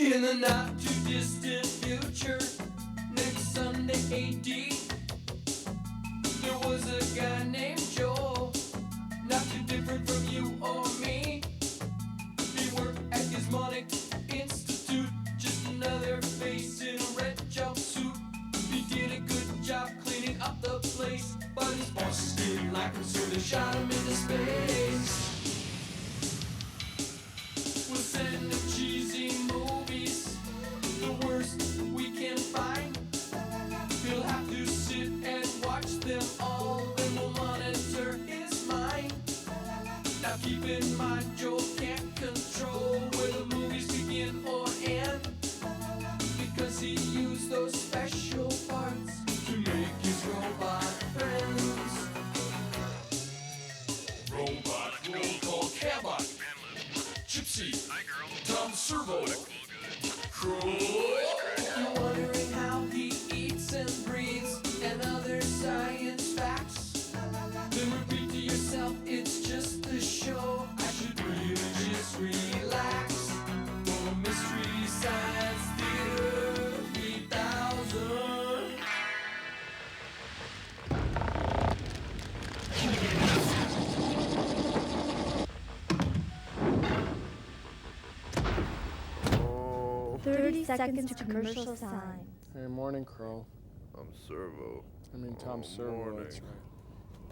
In the not too distant future, next Sunday AD, there was a guy named Joel, not too different from you or me. He worked at Gizmonic Institute, just another face in a red jumpsuit. He did a good job cleaning up the place, but his bosses didn't like him, so they shot him into space. We'll send him cheesy movies, the worst we can find. He'll have to sit and watch them all, then we'll monitor his mind. Now keep in mind, Joel can't control where the movies begin or end, because he used those special parts to make his robot friends. Robot roll call Cabot, Gypsy, Tom Servo, Crow. You're wondering how he eats and breathes and other science facts? Then repeat to yourself, it's just a show. I should really just relax. For Mystery Science Theater 3000. Oh, 30 seconds to commercial sign. Hey, morning, Crow. I'm Servo. Tom Servo, morning. that's right.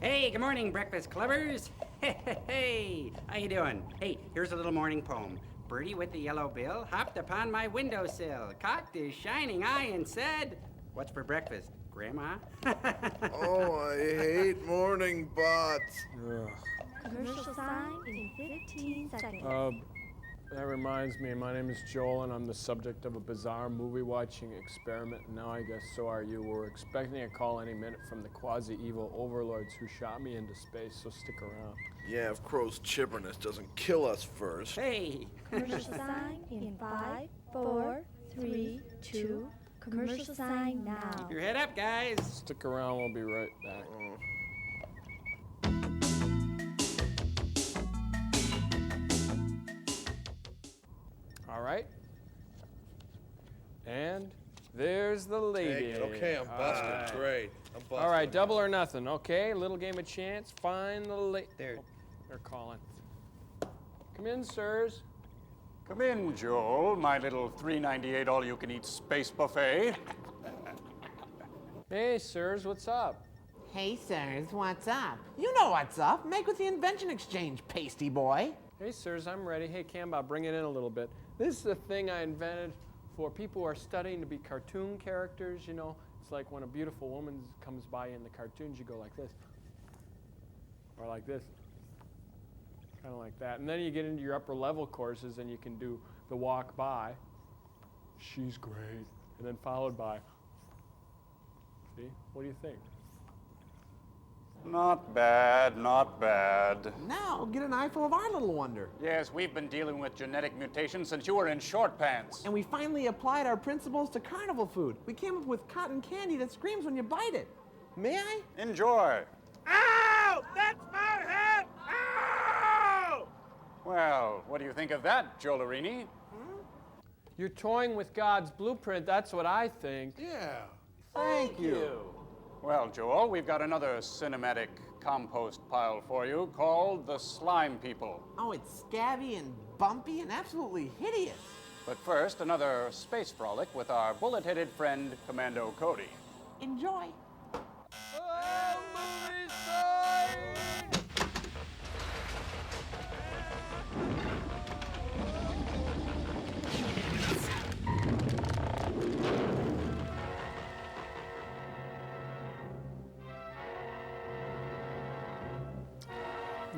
Hey, good morning, breakfast clubbers. Hey, how you doing? Hey, here's a little morning poem. Birdie with the yellow bill hopped upon my windowsill, cocked his shining eye and said, "What's for breakfast, Grandma?" Oh, I hate morning bots. Ugh. Commercial sign in 15 seconds. That reminds me, my name is Joel, and I'm the subject of a bizarre movie-watching experiment, and now I guess so are you. We're expecting a call any minute from the quasi-evil overlords who shot me into space, so stick around. Yeah, if Crow's chipperness doesn't kill us first. Hey. Commercial sign in 5, 4, 3, 2. Commercial sign now. Keep your head up, guys. Stick around, we'll be right back. All right. And there's the lady. Take it. Okay, I'm busted. All right. Great. I'm busted. All right, double or nothing, okay? Little game of chance. Find the lady. There. Oh, they're calling. Come in, sirs. Come in, Joel, my little $3.98 all-you-can-eat space buffet. Hey, sirs, what's up? Hey, sirs, what's up? You know what's up. Make with the invention exchange, pasty boy. Hey, sirs, I'm ready. Hey, Camba, bring it in a little bit. This is the thing I invented for people who are studying to be cartoon characters, you know. It's like when a beautiful woman comes by in the cartoons, you go like this. Or like this. Kind of like that. And then you get into your upper level courses and you can do the walk by. She's great. And then followed by. See? What do you think? Not bad, not bad. Now, get an eyeful of our little wonder. Yes, we've been dealing with genetic mutations since you were in short pants. And we finally applied our principles to carnival food. We came up with cotton candy that screams when you bite it. May I? Enjoy. Ow! That's my head! Ow! Well, what do you think of that, Jolarini? You're toying with God's blueprint, that's what I think. Yeah. Thank you. Well, Joel, we've got another cinematic compost pile for you called the Slime People. Oh, it's scabby and bumpy and absolutely hideous. But first, another space frolic with our bullet-headed friend, Commander Cody. Enjoy.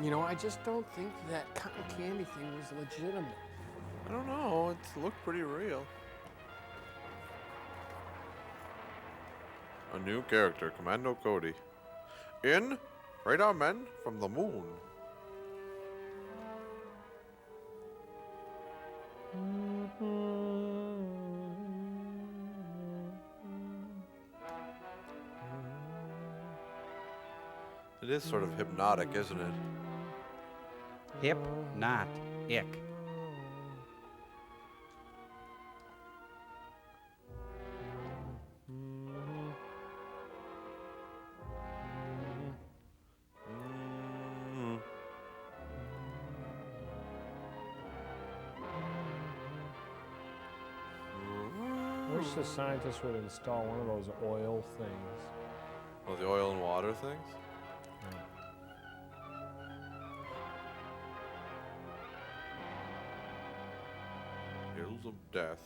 You know, I just don't think that cotton candy thing was legitimate. I don't know. It looked pretty real. A new character, Commander Cody. In Radar Men from the Moon. It is sort of hypnotic, isn't it? Hip, not ick. I wish the scientists would install one of those oil things. Oh, the oil and water things? Hills of Death.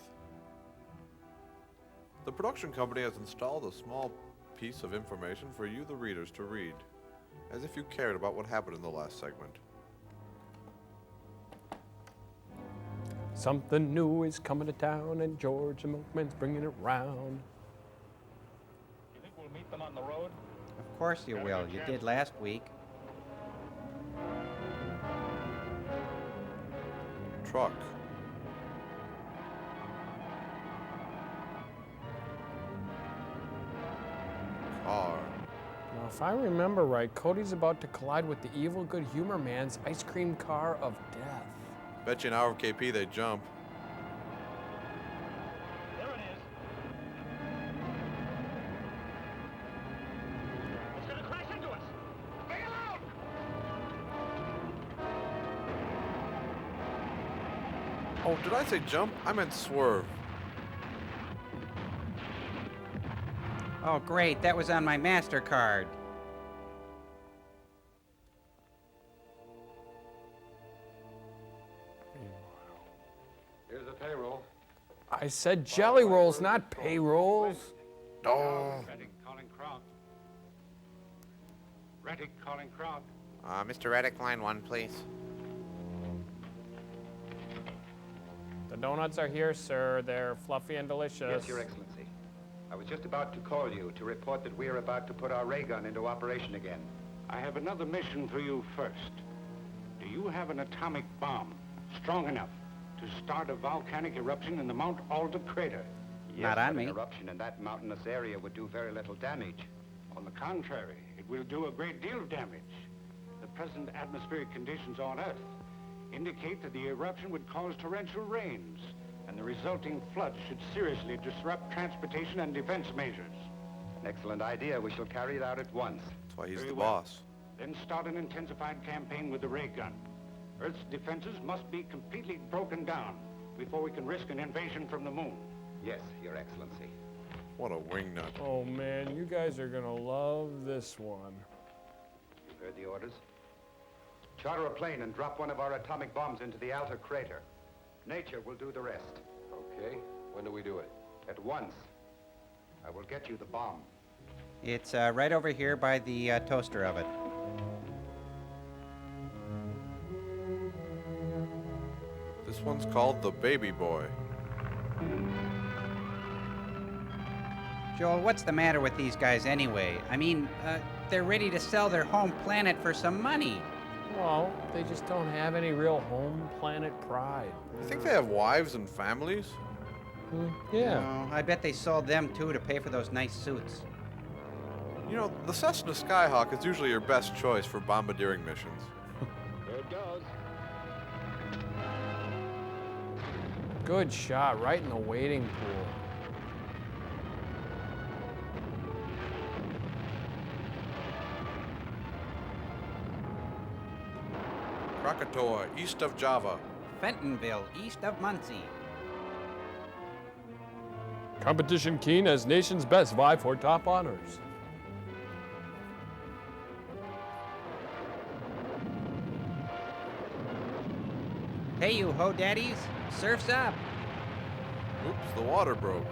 The production company has installed a small piece of information for you, the readers, to read, as if you cared about what happened in the last segment. Something new is coming to town, and George the Milkman's bringing it round. You think we'll meet them on the road? Of course you will. You did last week. Truck. Car. Now, if I remember right, Cody's about to collide with the evil good humor man's ice cream car of death. Bet you an hour of KP they jump. There it is. It's gonna crash into us. Bail out! Oh, did I say jump? I meant swerve. Oh, great. That was on my MasterCard. Here's the payroll. I said jelly rolls, not payrolls. Oh. Reddick calling Kronk. Reddick calling Kronk. Mr. Reddick, line 1, please. The donuts are here, sir. They're fluffy and delicious. Yes, Your Excellency. I was just about to call you to report that we are about to put our ray gun into operation again. I have another mission for you first. Do you have an atomic bomb strong enough to start a volcanic eruption in the Mount Alder crater? Not on me. An eruption in that mountainous area would do very little damage. On the contrary, it will do a great deal of damage. The present atmospheric conditions on Earth indicate that the eruption would cause torrential rains, and the resulting floods should seriously disrupt transportation and defense measures. An excellent idea. We shall carry it out at once. That's why he's Very the well. boss. Then start an intensified campaign with the ray gun. Earth's defenses must be completely broken down before we can risk an invasion from the moon. Yes, Your Excellency. What a wingnut. Oh man, you guys are gonna love this one. You've heard the orders. Charter a plane and drop one of our atomic bombs into the outer crater. Nature will do the rest. Okay. When do we do it? At once. I will get you the bomb. It's right over here by the toaster oven. This one's called the Baby Boy. Joel, what's the matter with these guys anyway? I mean, they're ready to sell their home planet for some money. Well, they just don't have any real home planet pride. You think they have wives and families? Yeah. No, I bet they sold them too to pay for those nice suits. You know, the Cessna Skyhawk is usually your best choice for bombardiering missions. There it goes. Good shot, right in the wading pool. Krakatoa, east of Java. Fentonville, east of Muncie. Competition keen as nation's best vie for top honors. Hey, you ho daddies, surf's up. Oops, the water broke.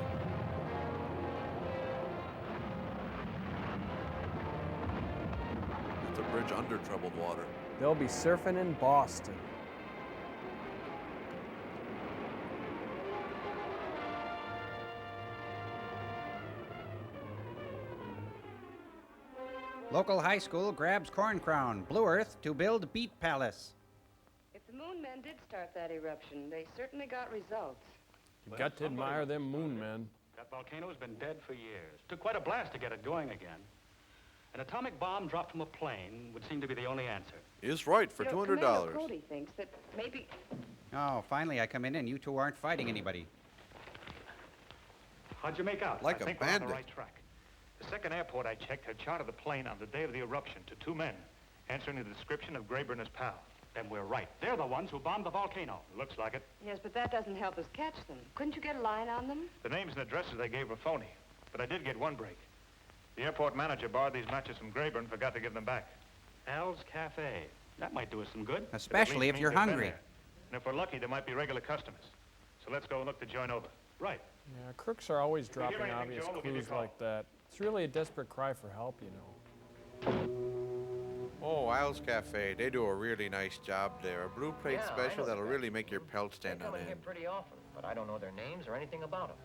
It's a bridge under troubled water. They'll be surfing in Boston. Local high school grabs corn crown, Blue Earth to build beet palace. If the moon men did start that eruption, they certainly got results. You got to admire them moon men. That volcano's been dead for years. Took quite a blast to get it going again. An atomic bomb dropped from a plane would seem to be the only answer. Is right for You know, $200. Commander Cody thinks that maybe... Oh, finally I come in and you two aren't fighting anybody. How'd you make out? Like I a think we're on the bandit. right track. The second airport I checked had chartered the plane on the day of the eruption to 2 men, answering the description of Graber and his pal. Then we're right. They're the ones who bombed the volcano. Looks like it. Yes, but that doesn't help us catch them. Couldn't you get a line on them? The names and addresses they gave were phony, but I did get one break. The airport manager borrowed these matches from Graber and forgot to give them back. Al's Cafe. That might do us some good. Especially if you're They've been hungry. there. And if we're lucky, there might be regular customers. So let's go and look the joint over. Right. Yeah, crooks are always we hear dropping anything, obvious Joe, we'll give you a clues call. like that. It's really a desperate cry for help, you know. Oh, Al's Cafe. They do a really nice job there. A blue plate Yeah, I special know that'll that. really make your pelt They stand come on in here end. pretty often, but I don't know their names or anything about them.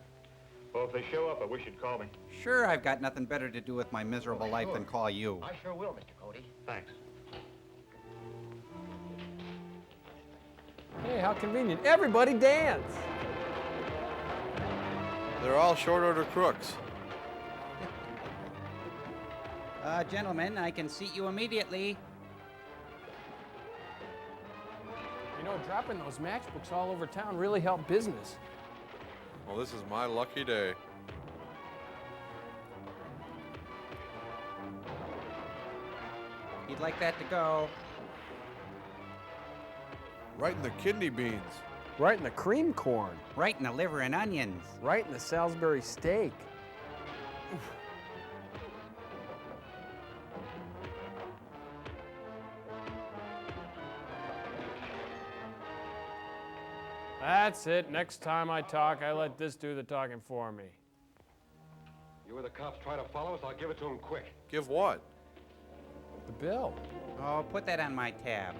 Well, if they show up, I wish you'd call me. Sure, I've got nothing better to do with my miserable life than call you. I sure will, Mr. Cody. Thanks. Hey, how convenient. Everybody dance! They're all short order crooks. Gentlemen, I can seat you immediately. You know, dropping those matchbooks all over town really helped business. Well, this is my lucky day. He'd like that to go. Right in the kidney beans. Right in the cream corn. Right in the liver and onions. Right in the Salisbury steak. That's it. Next time I talk, I let this do the talking for me. You or the cops try to follow us, I'll give it to them quick. Give what? The bill. Oh, put that on my tab.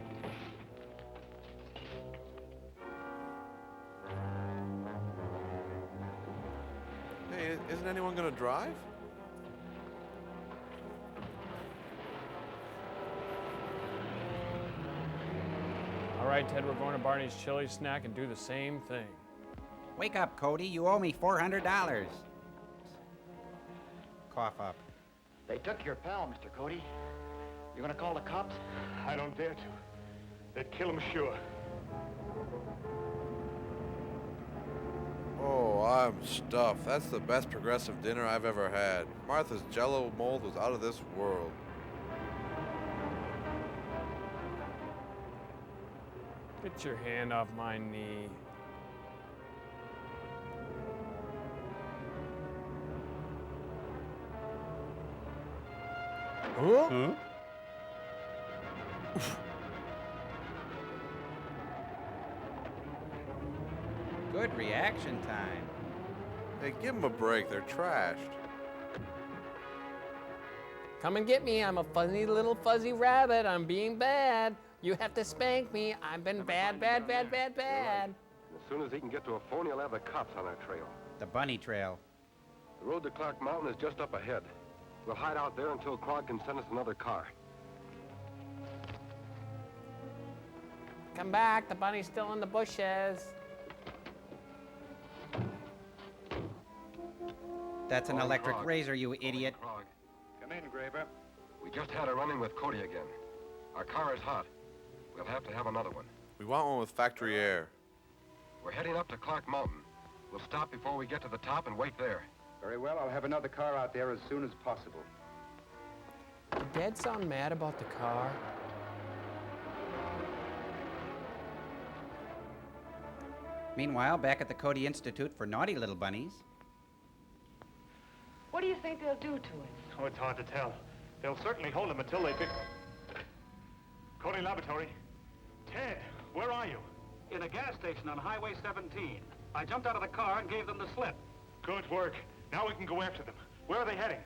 Hey, isn't anyone gonna drive? All right, Ted, we're going to Barney's Chili Snack and do the same thing. Wake up, Cody. You owe me $400. Cough up. They took your pal, Mr. Cody. You gonna call the cops? I don't dare to. They'd kill him sure. Oh, I'm stuffed. That's the best progressive dinner I've ever had. Martha's Jell-O mold was out of this world. Get your hand off my knee. Huh? Good reaction time. Hey, give them a break. They're trashed. Come and get me. I'm a funny little fuzzy rabbit. I'm being bad. You have to spank me. I've been bad, bad, bad, bad, bad. As soon as he can get to a phone, he'll have the cops on our trail. The bunny trail. The road to Clark Mountain is just up ahead. We'll hide out there until Clark can send us another car. Come back. The bunny's still in the bushes. That's an Calling electric Krog. razor, you idiot. Krog. Come in, Graber. We just had a run-in with Cody again. Our car is hot. We'll have to have another one. We want one with factory air. We're heading up to Clark Mountain. We'll stop before we get to the top and wait there. Very well, I'll have another car out there as soon as possible. Did Dad sound mad about the car? Meanwhile, back at the Cody Institute for Naughty Little Bunnies. What do you think they'll do to it? Oh, it's hard to tell. They'll certainly hold him until they pick... Cody Laboratory. Ted, where are you? In a gas station on Highway 17. I jumped out of the car and gave them the slip. Good work. Now we can go after them. Where are they heading?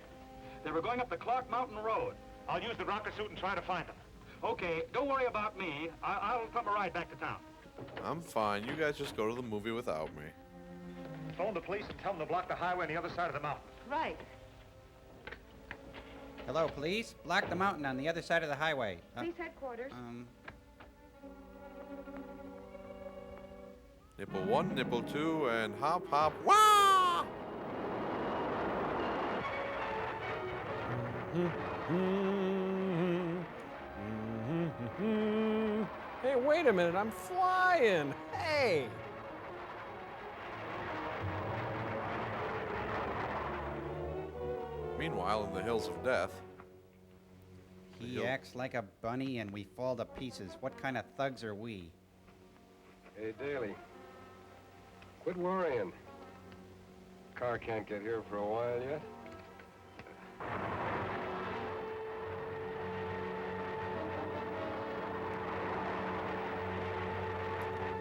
They were going up the Clark Mountain Road. I'll use the rocket suit and try to find them. Okay, don't worry about me. I'll come a ride back to town. I'm fine. You guys just go to the movie without me. Phone the police and tell them to block the highway on the other side of the mountain. Right. Hello, police. Block the mountain on the other side of the highway. Police headquarters. Nipple 1, nipple 2, and hop, hop, wah! Hey, wait a minute. I'm flying. Hey. Meanwhile, in the hills of death. He acts like a bunny and we fall to pieces. What kind of thugs are we? Hey, Daly. Quit worrying. Car can't get here for a while yet.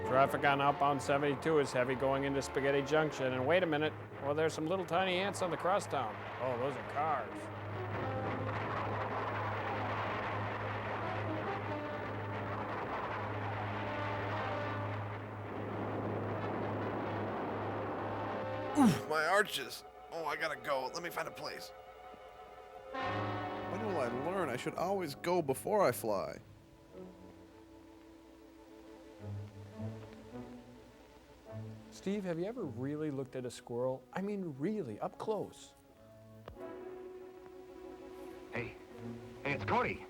Traffic on outbound 72 is heavy going into Spaghetti Junction. And wait a minute. Well, there's some little tiny ants on the crosstown. Oh, those are cars. Oof, my arches. Oh, I gotta go. Let me find a place. When will I learn? I should always go before I fly. Steve, have you ever really looked at a squirrel? I mean, really, up close. Hey, it's Cody.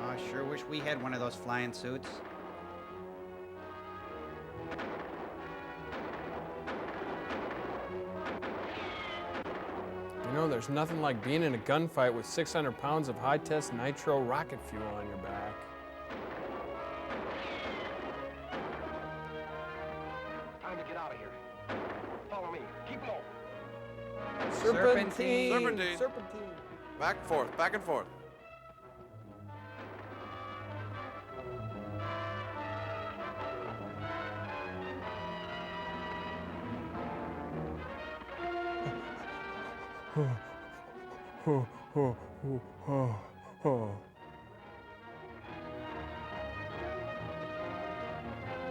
I sure wish we had one of those flying suits. You know, there's nothing like being in a gunfight with 600 pounds of high-test nitro rocket fuel on your back. Time to get out of here. Follow me. Keep low. Serpentine! Serpentine. Serpentine! Back and forth, back and forth.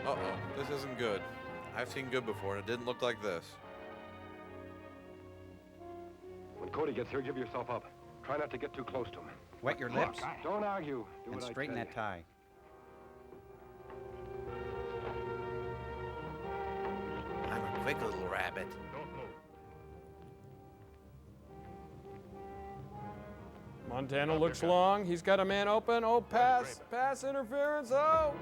Uh-oh, this isn't good. I've seen good before, and it didn't look like this. When Cody gets here, give yourself up. Try not to get too close to him. Wet your lips Don't argue. Do and what I straighten tell that tie. I'm a quick little rabbit. Don't move. Montana looks long. He's got a man open. Oh, pass. Pass interference. Oh!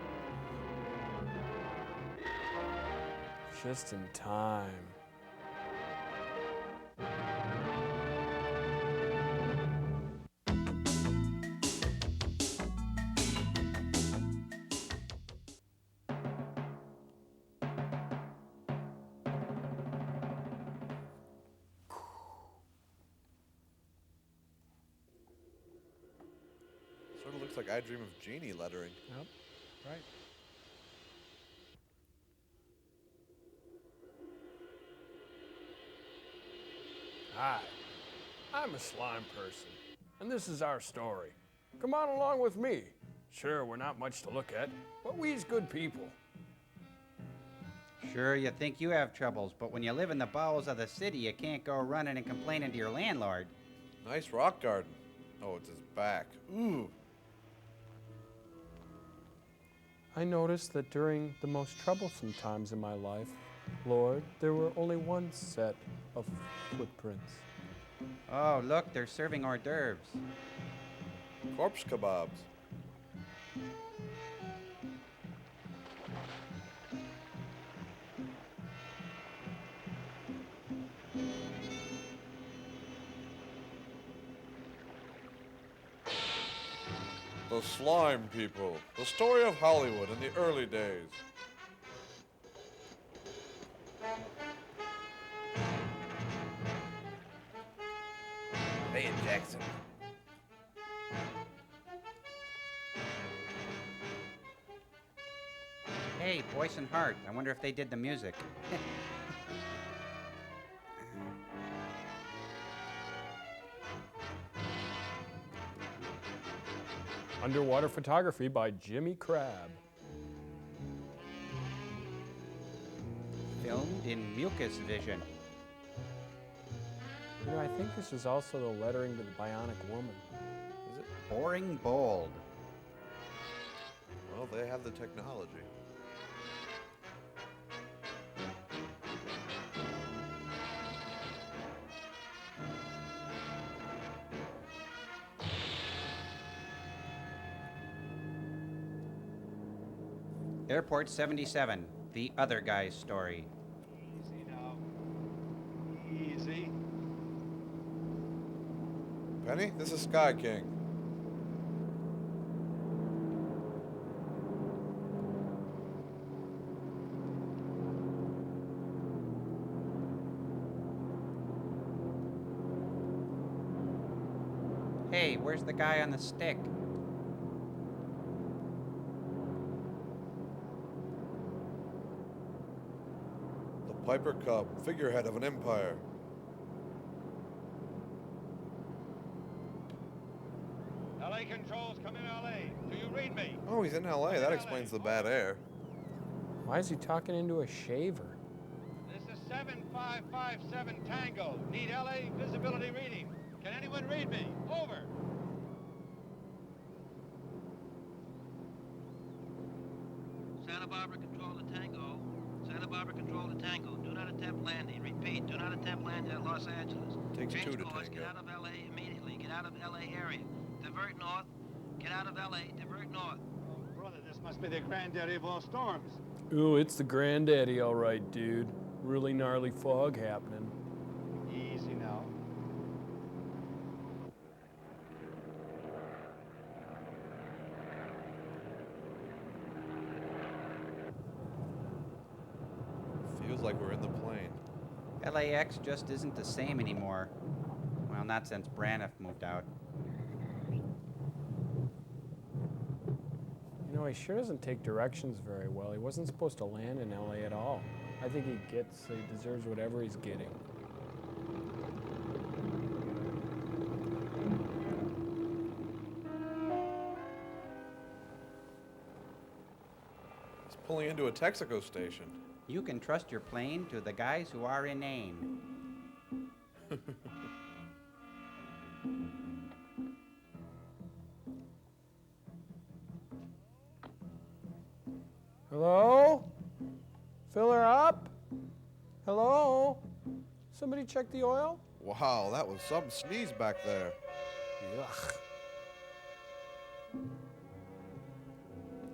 Just in time. Sort of looks like I Dream of Jeannie lettering. Yep, right. Hi, I'm a slime person, and this is our story. Come on along with me. Sure, we're not much to look at, but we's good people. Sure, you think you have troubles, but when you live in the bowels of the city, you can't go running and complaining to your landlord. Nice rock garden. Oh, it's his back. Ooh. I noticed that during the most troublesome times in my life, Lord, there were only one set of footprints. Oh, look, they're serving hors d'oeuvres. Corpse kebabs. The Slime People. The story of Hollywood in the early days. Hey, Jackson. Hey, Boyce and Hart. I wonder if they did the music. Underwater photography by Jimmy Crabb. Filmed in mucus vision. You know, I think this is also the lettering to the Bionic Woman. Is it? Boring bold. Well, they have the technology. Airport 77, the other guy's story. Easy now. Easy. Benny, this is Sky King. Hey, where's the guy on the stick? The Piper Cub, figurehead of an empire. LA controls, come in LA. Do you read me? Oh, he's in LA. That explains the bad air. Why is he talking into a shaver? This is 7557 Tango. Need LA visibility reading. Can anyone read me? Over. Santa Barbara control to Tango. Santa Barbara control to Tango. Do not attempt landing. Repeat, do not attempt landing at Los Angeles. Takes Change two to course, tango. get out of LA immediately. Get out of LA area. Divert north. Get out of LA. Divert north. Oh, brother, this must be the granddaddy of all storms. Ooh, it's the granddaddy, all right, dude. Really gnarly fog happening. Easy now. Feels like we're in the plane. LAX just isn't the same anymore. Well, not since Braniff moved out. You know, he sure doesn't take directions very well. He wasn't supposed to land in LA at all. I think he deserves whatever he's getting. He's pulling into a Texaco station. You can trust your plane to the guys who are inane. Hello? Fill her up? Hello? Somebody check the oil? Wow, that was some sneeze back there. Yuck.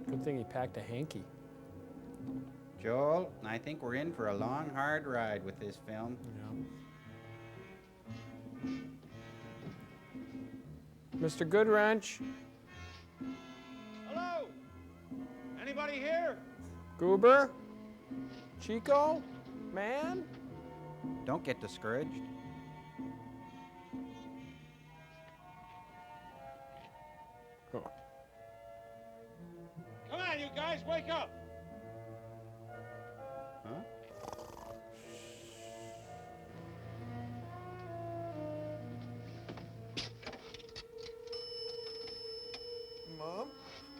Good thing he packed a hanky. Joel, I think we're in for a long, hard ride with this film. Yeah. Mr. Goodwrench? Hello? Anybody here? Goober? Chico? Man? Don't get discouraged. Oh. Come on, you guys, wake up. Huh? Mom?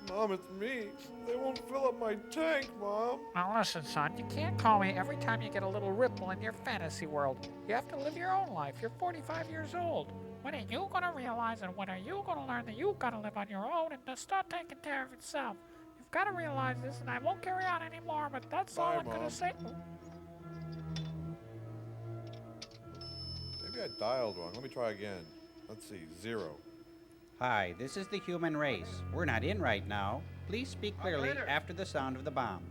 Mom, it's me. They won't fill up my tank, Mom. Now listen, son, you can't call me every time you get a little ripple in your fantasy world. You have to live your own life. You're 45 years old. When are you gonna realize and when are you gonna learn that you gotta live on your own and to start taking care of yourself? You've gotta realize this, and I won't carry on anymore, but that's all I'm gonna say. Maybe I dialed wrong. Let me try again. Let's see. 0. Hi, this is the human race. We're not in right now. Please speak clearly after the sound of the bomb.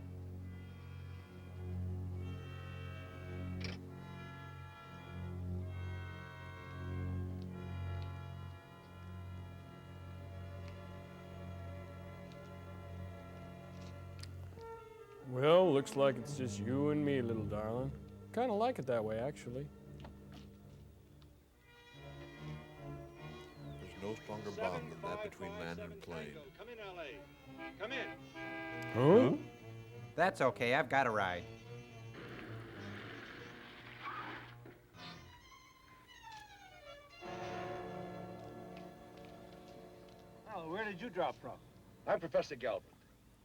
Well, looks like it's just you and me, little darling. Kind of like it that way, actually. There's no stronger bond than that between man and plane. Come in, LA. Come in. Huh? That's okay, I've got a ride. Oh, where did you drop from? I'm Professor Galbraith.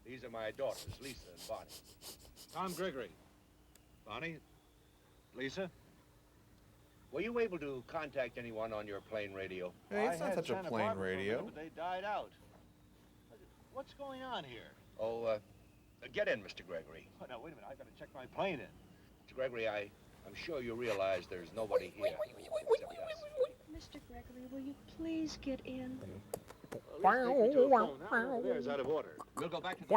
These are my daughters, Lisa and Bonnie. Tom Gregory. Bonnie? Lisa? Were you able to contact anyone on your plane radio? Hey, it's not such a plane radio. But they died out. What's going on here? Oh, get in, Mr. Gregory. Oh, now, wait a minute. I've got to check my plane in. Mr. Gregory, I'm sure you realize there's nobody here except us. Mr. Gregory, will you please get in? There's out of order. We'll go back to the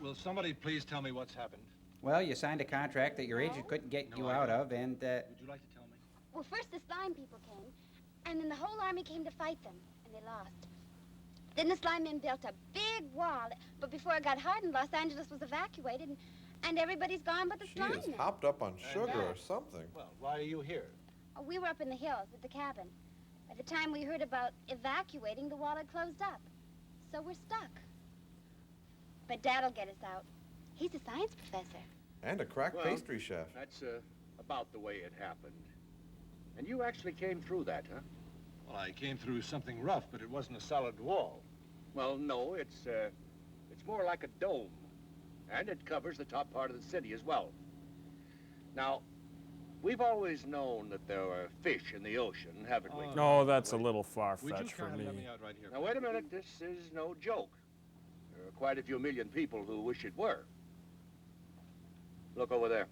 Will somebody please tell me what's happened? Well, you signed a contract that your agent couldn't get you I out don't. of, and, Would you like to tell me? Well, first the slime people came, and then the whole army came to fight them, and they lost. Then the slime men built a big wall, but before it got hardened, Los Angeles was evacuated, and everybody's gone but the She slime is men. hopped up on sugar or something. Well, why are you here? Oh, we were up in the hills at the cabin. By the time we heard about evacuating, the wall had closed up. So we're stuck. But Dad'll get us out. He's a science professor. And a crack Well, pastry chef. That's about the way it happened. And you actually came through that, huh? Well, I came through something rough, but it wasn't a solid wall. Well, no, it's more like a dome. And it covers the top part of the city as well. Now, we've always known that there are fish in the ocean, haven't we? No, that's a little Would you far-fetched for kindly me. let me out right here? Now, wait a minute. This is no joke. There are quite a few million people who wish it were. Look over there.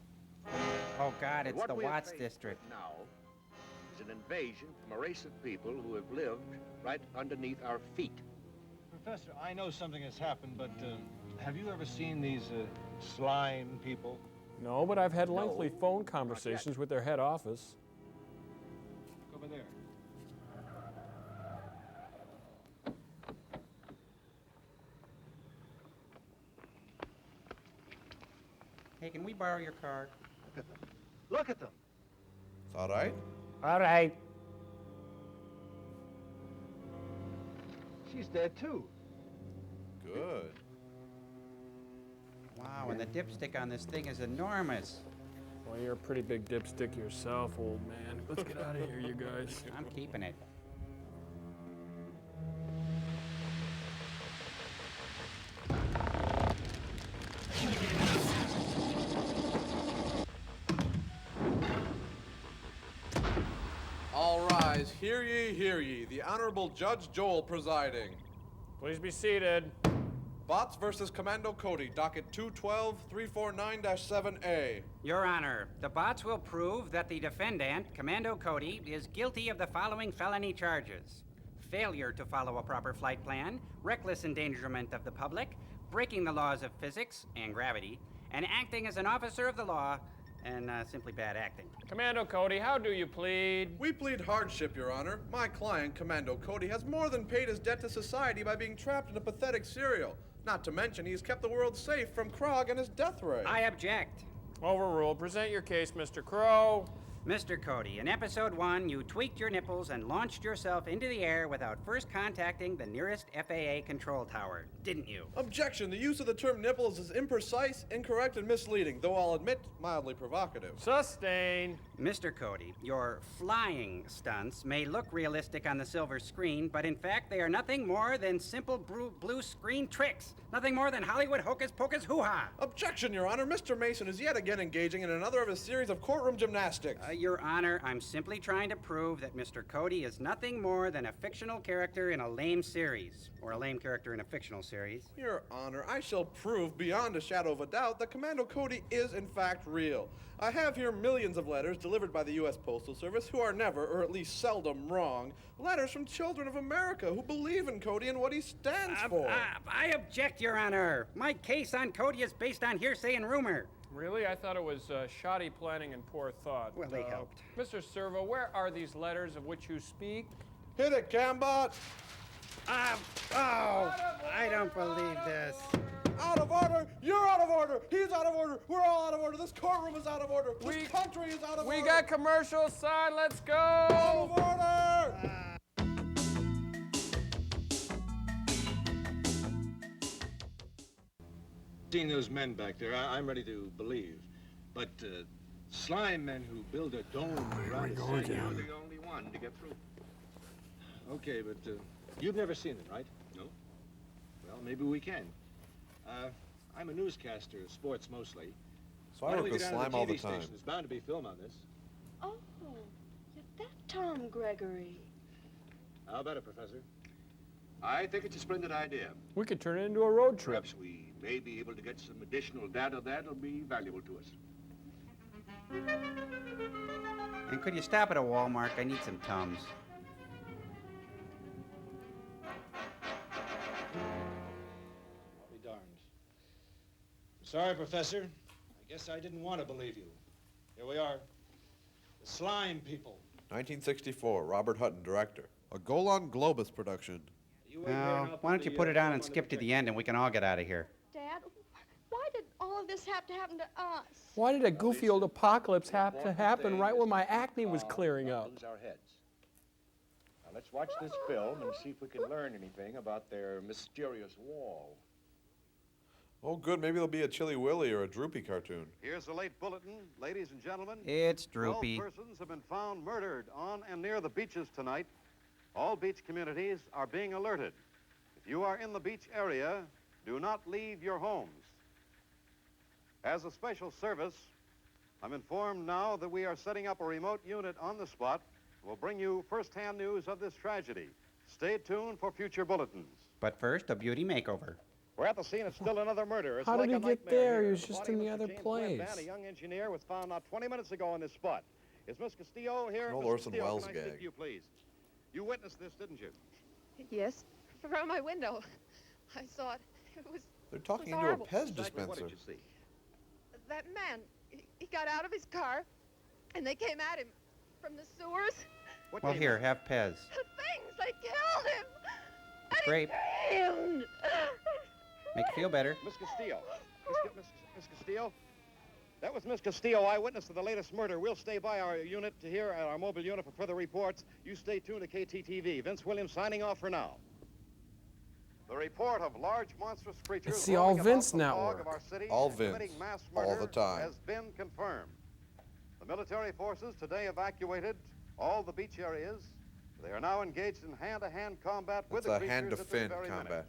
oh, God, it's What the we are Watts faced district. with now is an invasion from a race of people who have lived right underneath our feet. Professor, I know something has happened, but have you ever seen these slime people? No, but I've had lengthy phone conversations with their head office. Look over there. Hey, can we borrow your car? Look at them. It's all right? All right. She's dead, too. Good. Wow, and the dipstick on this thing is enormous. Well, you're a pretty big dipstick yourself, old man. Let's get out of here, you guys. I'm keeping it. All rise, hear ye, hear ye. The Honorable Judge Joel presiding. Please be seated. Bots versus Commander Cody, docket 212-349-7A. Your Honor, the bots will prove that the defendant, Commander Cody, is guilty of the following felony charges: failure to follow a proper flight plan, reckless endangerment of the public, breaking the laws of physics and gravity, and acting as an officer of the law, and simply bad acting. Commander Cody, how do you plead? We plead hardship, Your Honor. My client, Commander Cody, has more than paid his debt to society by being trapped in a pathetic serial. Not to mention, he's kept the world safe from Krog and his death ray. I object. Overruled. Present your case, Mr. Crow. Mr. Cody, in episode 1, you tweaked your nipples and launched yourself into the air without first contacting the nearest FAA control tower, didn't you? Objection. The use of the term nipples is imprecise, incorrect, and misleading, though I'll admit mildly provocative. Sustained. Mr. Cody, your flying stunts may look realistic on the silver screen, but in fact they are nothing more than simple blue screen tricks. Nothing more than Hollywood hocus pocus hoo-ha. Objection, Your Honor. Mr. Mason is yet again engaging in another of his series of courtroom gymnastics. Your Honor, I'm simply trying to prove that Mr. Cody is nothing more than a fictional character in a lame series, or a lame character in a fictional series. Your Honor, I shall prove beyond a shadow of a doubt that Commander Cody is in fact real. I have here millions of letters delivered by the U.S. Postal Service who are never, or at least seldom, wrong. Letters from children of America who believe in Cody and what he stands for. I object, Your Honor. My case on Cody is based on hearsay and rumor. Really? I thought it was shoddy planning and poor thought. Well, they helped. Mr. Servo, where are these letters of which you speak? Hit it, Cambot! I don't believe this. Out of order! You're out of order! He's out of order! We're all out of order! This courtroom is out of order! This country is out of order! We got commercial side, let's go! Out of order! Seeing those men back there, I'm ready to believe. But slime men who build a dome around the city, You're the only one to get through. Okay, but you've never seen them, right? No. Well, maybe we can. I'm a newscaster, sports mostly. So I work with slime all the TV time. station? There's bound to be film on this. Oh, is that Tom Gregory? How about it, Professor? I think it's a splendid idea. We could turn it into a road trip. Perhaps we may be able to get some additional data that'll be valuable to us. And could you stop at a Walmart? I need some Tums. I'll be darned. Sorry, Professor. I guess I didn't want to believe you. Here we are. The Slime People. 1964, Robert Hutton, director. A Golan Globus production. Why don't you put it on and skip to the end and we can all get out of here? Dad, why did all of this have to happen to us? Why did a goofy old apocalypse have to happen right when my acne was clearing up? Lose our heads. Now let's watch this film and see if we can learn anything about their mysterious wall. Oh, good. Maybe there'll be a Chilly Willy or a Droopy cartoon. Here's the late bulletin, ladies and gentlemen. It's Droopy. 12 persons have been found murdered on and near the beaches tonight. All beach communities are being alerted. If you are in the beach area, do not leave your homes. As a special service, I'm informed now that we are setting up a remote unit on the spot. We'll bring you first-hand news of this tragedy. Stay tuned for future bulletins. But first, a beauty makeover. We're at the scene. It's still another murder. It's How like did a he get nightmare there? here. He was The just body in of the Mr. other James place. Webb, a young engineer, was found not 20 minutes ago on this spot. Is Miss Castillo here? An old Miss Orson Castillo, Welles can I speak gag. to you, please? You witnessed this, didn't you? Yes, from my window. I saw it. It was They're talking was into a horrible. Pez Exactly what dispenser. did you see? That man, he got out of his car, and they came at him from the sewers. What Well, came here, out? have Pez. The things, they killed him. And he Grape. screamed. Make you feel better. Miss Castillo. Miss Castillo? That was Miss Castillo, eyewitness to the latest murder. We'll stay by our unit to hear our mobile unit for further reports. You stay tuned to KTTV. Vince Williams signing off for now. The report of large monstrous creatures It's the All roaming Vince about the fog network. of our city All and Vince. committing mass All murder the time. has been confirmed. The military forces today evacuated all the beach areas. They are now engaged in hand-to-hand combat with It's the a creatures at this hand-to-fin very minute. combat.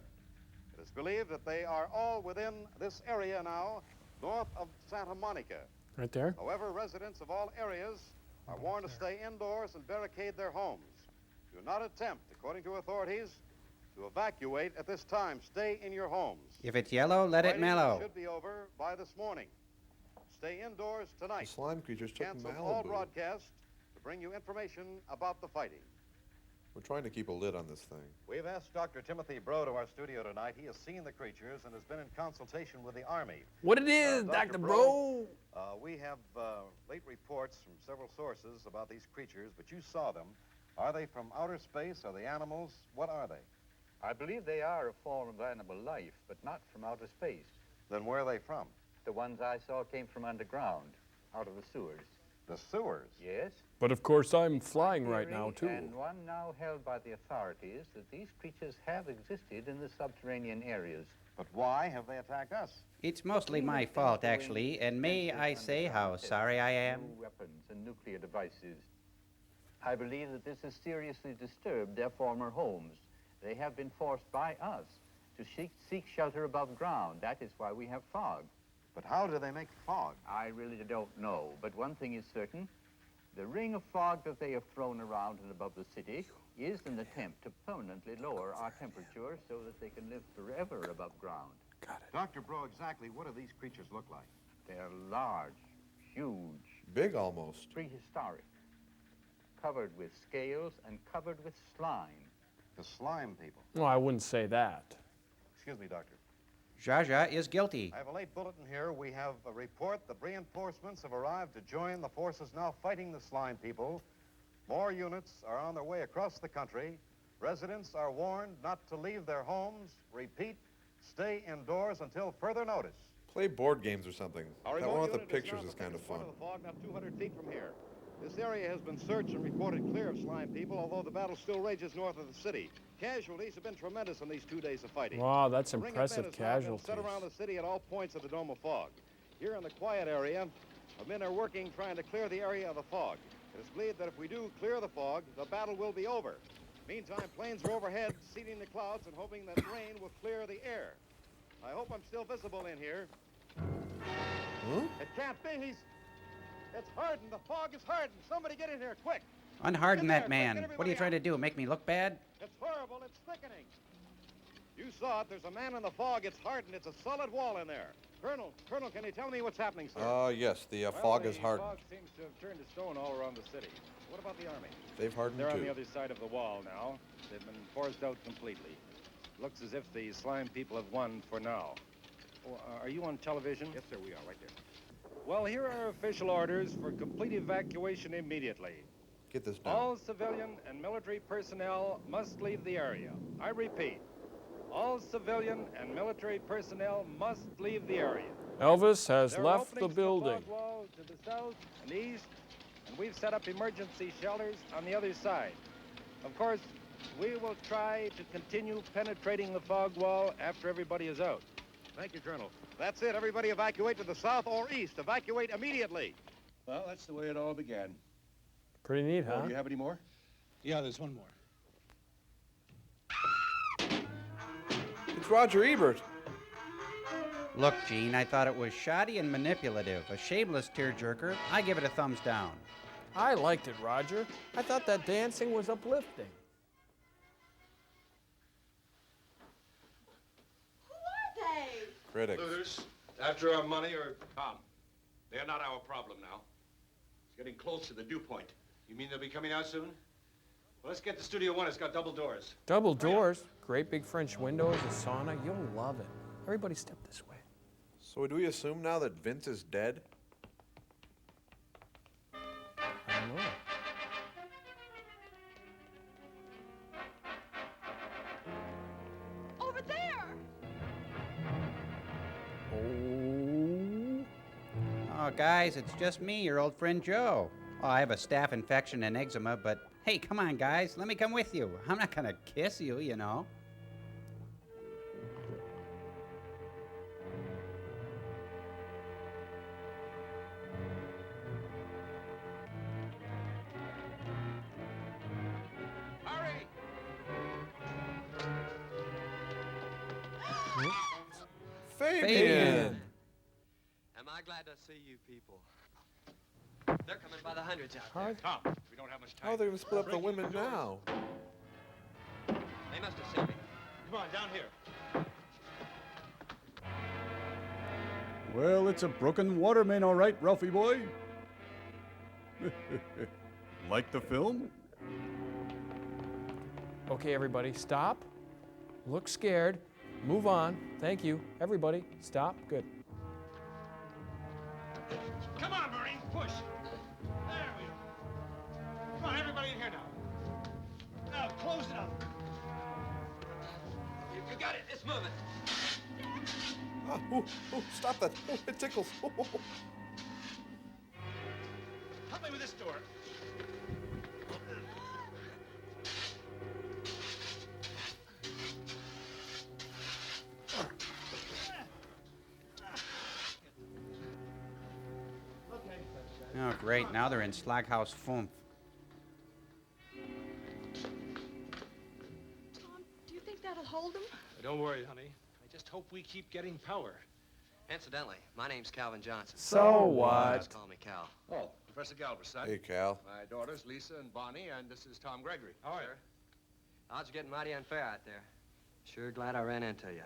It is believed that they are all within this area now, north of Santa Monica. Right there? However, residents of all areas are warned to stay indoors and barricade their homes. Do not attempt, according to authorities, to evacuate at this time. Stay in your homes. If it's yellow, let it Fighting mellow. should be over by this morning. Stay indoors The tonight. slime creatures took Cancel all Malibu. broadcasts to bring you information about the fighting. We're trying to keep a lid on this thing. We've asked Dr. Timothy Breaux to our studio tonight. He has seen the creatures and has been in consultation with the Army. What it is, Dr. Bro? We have late reports from several sources about these creatures, but you saw them. Are they from outer space? Are they animals? What are they? I believe they are a form of animal life, but not from outer space. Then where are they from? The ones I saw came from underground, out of the sewers. The sewers? Yes. But of course, I'm flying right now, too. And one now held by the authorities that these creatures have existed in the subterranean areas. But why have they attacked us? It's mostly my fault, actually, and may I say how sorry I am? New weapons and nuclear devices. I believe that this has seriously disturbed their former homes. They have been forced by us to seek shelter above ground. That is why we have fog. But how do they make fog? I really don't know, but one thing is certain. The ring of fog that they have thrown around and above the city is an attempt to permanently lower our temperature so that they can live forever above ground. Got it. Dr. Breaux, exactly what do these creatures look like? They're large, huge, Big almost. prehistoric, covered with scales and covered with slime. The slime people. Well, I wouldn't say that. Excuse me, Doctor. Zsa Zsa is guilty. I have a late bulletin here. We have a report that reinforcements have arrived to join the forces now fighting the slime people. More units are on their way across the country. Residents are warned not to leave their homes. Repeat, stay indoors until further notice. Play board games or something. Our That remote one with the unit pictures now is kind of in front fun. of the fog, not 200 feet from here. This area has been searched and reported clear of slime people, although the battle still rages north of the city. Casualties have been tremendous in these 2 days of fighting. Wow, that's A ring of men impressive has now been casualties. set around the city at all points of the dome of fog. Here in the quiet area, the men are working trying to clear the area of the fog. It is believed that if we do clear the fog, the battle will be over. Meantime, planes are overhead, seeding the clouds and hoping that rain will clear the air. I hope I'm still visible in here. Huh? It can't be. It's hardened. The fog is hardened. Somebody get in here, quick. Unharden Get that there, man. quick, get What are you everybody trying to do, make me look bad? It's horrible. It's thickening. You saw it. There's a man in the fog. It's hardened. It's a solid wall in there. Colonel, can you tell me what's happening, sir? Yes, the fog is hardened. The fog seems to have turned to stone all around the city. What about the Army? They've hardened They're on too. the other side of the wall now. They've been forced out completely. Looks as if the slime people have won for now. are you on television? Yes, sir, we are, right there. Well, here are official orders for complete evacuation immediately. Get this down. All civilian and military personnel must leave the area. I repeat, all civilian and military personnel must leave the area. Elvis has There are left the openings building. To the fog wall to the south and east, and we've set up emergency shelters on the other side. Of course, we will try to continue penetrating the fog wall after everybody is out. Thank you, Colonel. That's it. Everybody evacuate to the south or east. Evacuate immediately. Well, that's the way it all began. Pretty neat, huh? Do you have any more? Yeah, there's one more. It's Roger Ebert. Look, Gene, I thought it was shoddy and manipulative, a shameless tearjerker. I give it a thumbs down. I liked it, Roger. I thought that dancing was uplifting. Critics. Looters, after our money or Tom. They're not our problem now. It's getting close to the dew point. You mean they'll be coming out soon? Well, let's get to Studio One. It's got double doors. Double doors, great big French windows, a sauna. You'll love it. Everybody step this way. So do we assume now that Vince is dead? I don't know. Over there! Oh, guys, it's just me, your old friend Joe. Oh, I have a staph infection and eczema, but hey, come on, guys, let me come with you. I'm not gonna kiss you, you know. Hurry! Fabian! Am I glad to see you people? They're coming by the hundreds out Huh? there. Tom, we don't have much time. How are they going to split up the women now? They must have seen me. Come on, down here. Well, it's a broken water main, all right, Ralphie boy. Like the film? Okay, everybody, stop. Look scared. Move on. Thank you. Everybody, stop. Good. Come on, Marine, push. There we go. Come on, everybody in here now. Now, close it up. You got it. It's moving. Ah, stop that. Oh, it tickles. Help me with this door. Oh, great, now they're in Slaghouse Fump. Tom, do you think that'll hold him? Don't worry, honey. I just hope we keep getting power. Incidentally, my name's Calvin Johnson. So what? Just call me Cal. Oh, Professor Galbraith, son. Hey, Cal. My daughters, Lisa and Bonnie, and this is Tom Gregory. How are you? Odds are getting mighty unfair out there. Sure glad I ran into you.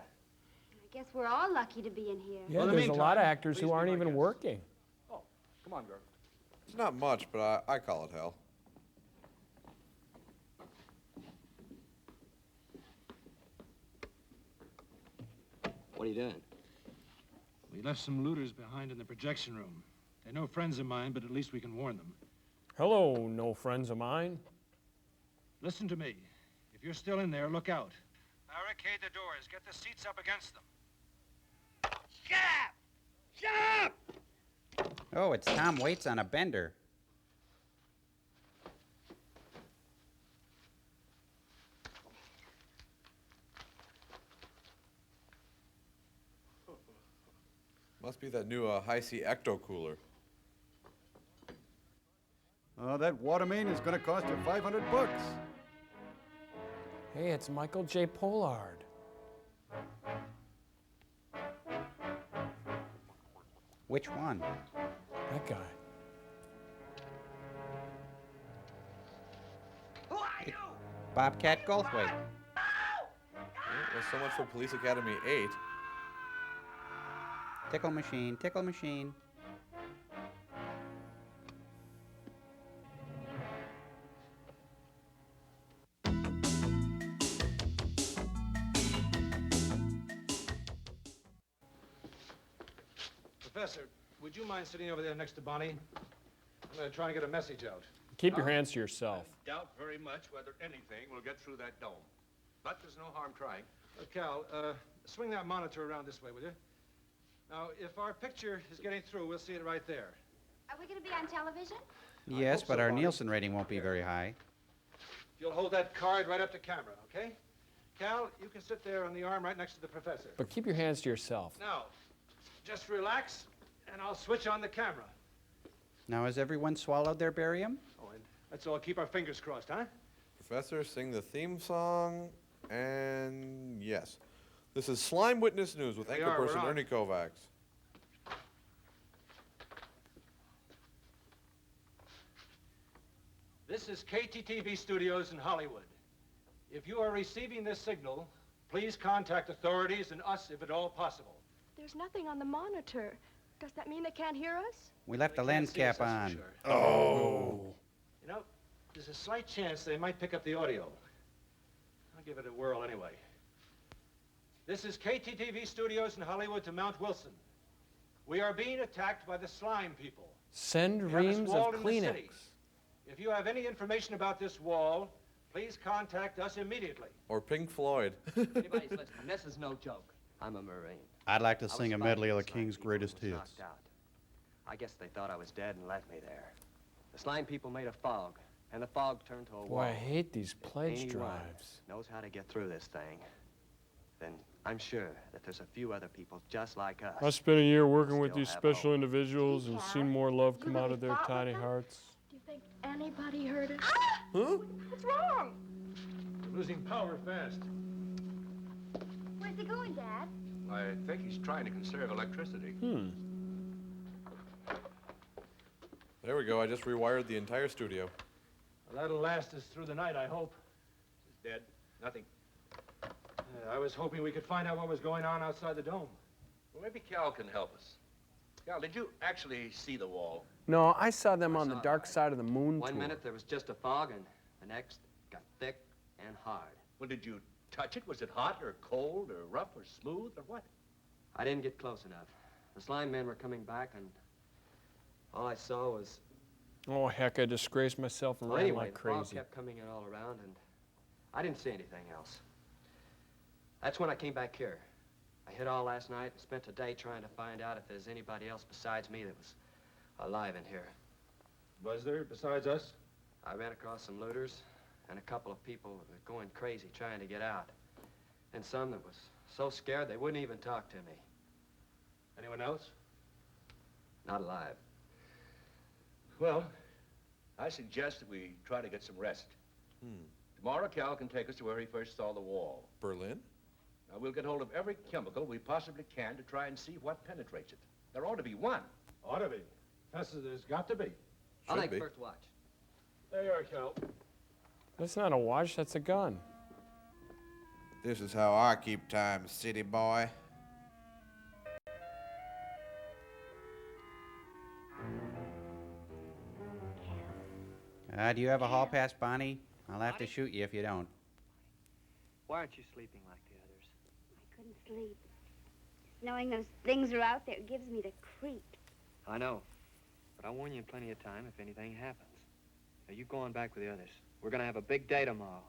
I guess we're all lucky to be in here. Yeah, there's a lot of actors who aren't even working. Oh, come on, girl. It's not much, but I call it hell. What are you doing? We left some looters behind in the projection room. They're no friends of mine, but at least we can warn them. Hello, no friends of mine. Listen to me. If you're still in there, look out. Barricade the doors. Get the seats up against them. Shut up! Shut up! Oh, it's Tom Waits on a bender. Must be that new high-C ecto cooler. That water main is going to cost you $500. Hey, it's Michael J. Pollard. Which one? That guy. Who are you? Bobcat Goldthwait. Well, so much for Police Academy 8. Tickle machine, tickle machine. Professor, would you mind sitting over there next to Bonnie? I'm going to try and get a message out. Keep your hands to yourself. Doubt very much whether anything will get through that dome. But there's no harm trying. Cal, swing that monitor around this way, will you? Now, if our picture is getting through, we'll see it right there. Are we going to be on television? Yes, but our Nielsen rating won't be very high. If you'll hold that card right up to camera, okay? Cal, you can sit there on the arm right next to the professor. But keep your hands to yourself. Now, just relax, and I'll switch on the camera. Now, has everyone swallowed their barium? Oh, and let's all keep our fingers crossed, huh? Professor, sing the theme song, and yes. This is Slime Witness News with anchor person Ernie Kovacs. This is KTTV Studios in Hollywood. If you are receiving this signal, please contact authorities and us if at all possible. There's nothing on the monitor. Does that mean they can't hear us? We left the lens cap on. Oh. You know, there's a slight chance they might pick up the audio. I'll give it a whirl anyway. This is KTTV Studios in Hollywood to Mount Wilson. We are being attacked by the slime people. Send We have this reams wall of in the city. Kleenex. If you have any information about this wall, please contact us immediately. Or Pink Floyd. Anybody's listening. This is no joke. I'm a Marine. I'd like to I was sing a fighting medley of the slime King's people greatest who was hits. knocked out. I guess they thought I was dead and left me there. The slime people made a fog, and the fog turned to a wall. Boy, I hate these pledge Anyone drives. knows how to get through this thing, then I'm sure that there's a few other people just like us. I spent a year working with Still these have special hope. individuals and seen more love come out of their tiny hearts. Do you think anybody heard us? Huh? What's wrong? We're losing power fast. Where's he going, Dad? I think he's trying to conserve electricity. There we go. I just rewired the entire studio. Well, that'll last us through the night, I hope. He's dead. Nothing. I was hoping we could find out what was going on outside the dome. Well, maybe Cal can help us. Cal, did you actually see the wall? No, I saw them on the dark side of the moon One tour. minute there was just a fog, and the next got thick and hard. Well, did you touch it? Was it hot or cold or rough or smooth or what? I didn't get close enough. The slime men were coming back, and all I saw was... Oh, heck, I disgraced myself and Well, ran anyway, like the fog crazy. kept coming in all around, and I didn't see anything else. That's when I came back here. I hid all last night and spent a day trying to find out if there's anybody else besides me that was alive in here. Was there, besides us? I ran across some looters and a couple of people that were going crazy trying to get out. And some that was so scared they wouldn't even talk to me. Anyone else? Not alive. Well, I suggest that we try to get some rest. Tomorrow, Cal can take us to where he first saw the wall. Berlin? Now, we'll get hold of every chemical we possibly can to try and see what penetrates it. There ought to be one. Ought to be. There's got to be. I'll Should take be. first watch. There you are, Cal. That's not a watch, that's a gun. This is how I keep time, city boy. Do you have a hall pass, Bonnie? I'll have to shoot you if you don't. Why aren't you sleeping like the others? I couldn't sleep. Just knowing those things are out there gives me the creeps. I know. But I'll warn you in plenty of time if anything happens. Now, you go on back with the others. We're going to have a big day tomorrow.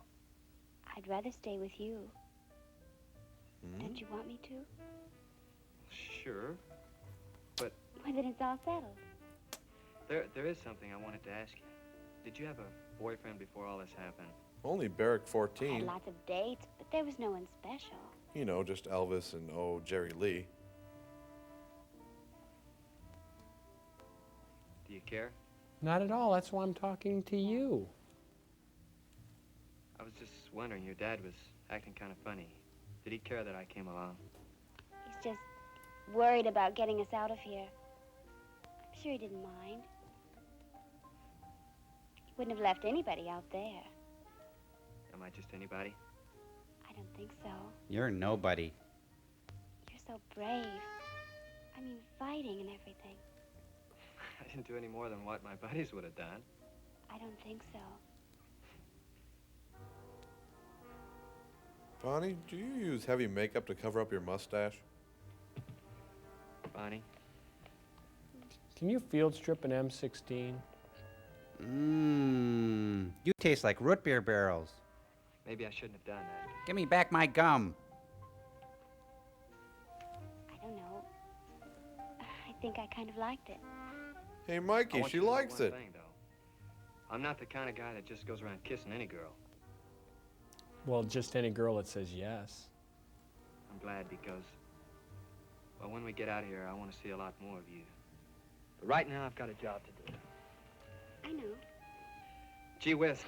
I'd rather stay with you. Don't you want me to? Sure. Well, then it's all settled. There is something I wanted to ask you. Did you have a boyfriend before all this happened? Only Barrack I had 14. lots of dates, but there was no one special. You know, just Elvis and, oh, Jerry Lee. Do you care? Not at all, that's why I'm talking to you. I was just wondering, your dad was acting kind of funny. Did he care that I came along? He's just worried about getting us out of here. I'm sure he didn't mind. He wouldn't have left anybody out there. Am I just anybody? I don't think so. You're nobody. You're so brave. I mean, fighting and everything. I didn't do any more than what my buddies would have done. I don't think so. Bonnie, do you use heavy makeup to cover up your mustache? Bonnie, Can you field strip an M16? Mmm. You taste like root beer barrels. Maybe I shouldn't have done that. Give me back my gum. I don't know. I think I kind of liked it. Hey, I Mikey, want she you to know likes one it. thing, though. I'm not the kind of guy that just goes around kissing any girl. Well, just any girl that says yes. I'm glad because, well, when we get out of here, I want to see a lot more of you. But right now, I've got a job to do. I know. Gee whiz.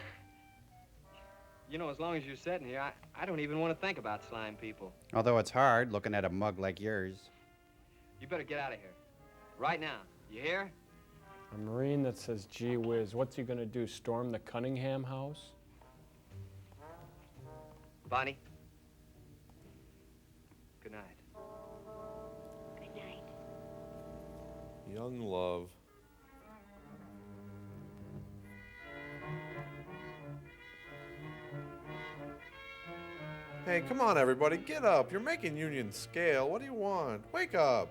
You know, as long as you're sitting here, I don't even want to think about slime people. Although it's hard looking at a mug like yours. You better get out of here. Right now. You hear? A Marine that says, gee whiz, what's he gonna do, storm the Cunningham house? Bonnie? Good night. Good night. Young love. Hey, come on, everybody, get up. You're making Union scale. What do you want? Wake up.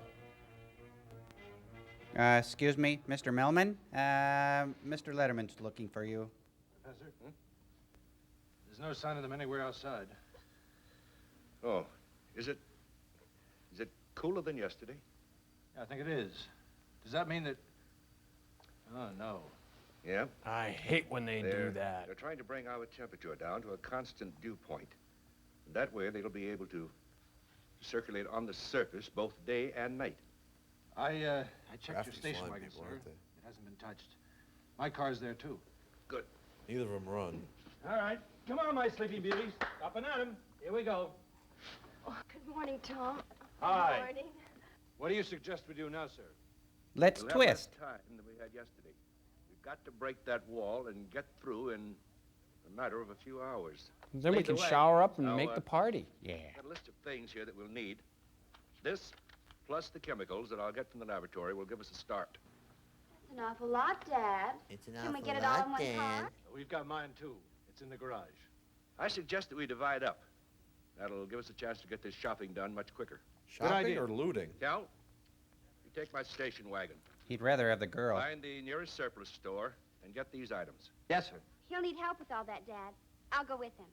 Excuse me, Mr. Melman? Mr. Letterman's looking for you. Professor? There's no sign of them anywhere outside. Oh, is it cooler than yesterday? Yeah, I think it is. Does that mean that... Oh, no. Yeah? I hate when they do that. They're trying to bring our temperature down to a constant dew point. And that way, they'll be able to circulate on the surface both day and night. I checked your Crafty station slime wagon, people, sir. aren't they? It hasn't been touched. My car's there, too. Good. Neither of them run. All right. Come on, my sleepy beauties. Up and at 'em. Here we go. Oh, good morning, Tom. Hi. Good morning. What do you suggest we do now, sir? Let's We'll twist. have less time than we had yesterday. We've got to break that wall and get through in a matter of a few hours. Then we Lead the can way. shower up and Now, make the party. Yeah. Got a list of things here that we'll need. This, plus the chemicals that I'll get from the laboratory, will give us a start. That's an awful lot, Dad. It's an Can we awful get it all lot, in one Dad. car? We've got mine, too. It's in the garage. I suggest that we divide up. That'll give us a chance to get this shopping done much quicker. Shopping idea. or looting? Cal, you take my station wagon. He'd rather have the girl. Find the nearest surplus store and get these items. Yes, sir. He'll need help with all that, Dad. I'll go with him.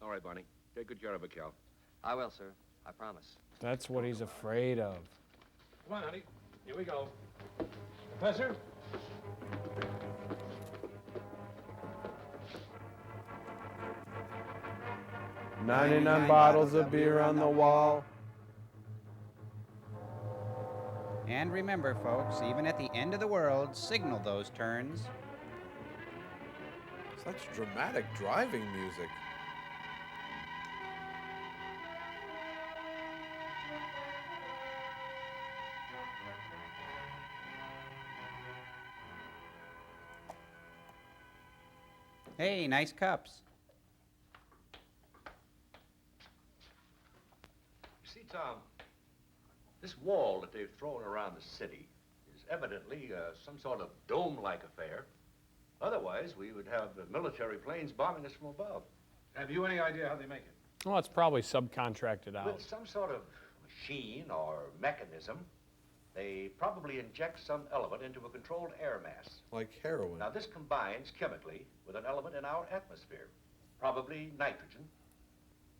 All right, Bonnie. Take good care of it, Cal. I will, sir. I promise. That's what he's afraid of. Come on, honey. Here we go. Professor? 99 bottles of beer on the wall. And remember, folks, even at the end of the world, signal those turns. Such dramatic driving music. Hey, nice cups. You see, Tom, this wall that they've thrown around the city is evidently some sort of dome-like affair. Otherwise, we would have the military planes bombing us from above. Have you any idea how they make it? Well, it's probably subcontracted out. With some sort of machine or mechanism, they probably inject some element into a controlled air mass. Like heroin. Now, this combines chemically with an element in our atmosphere, probably nitrogen,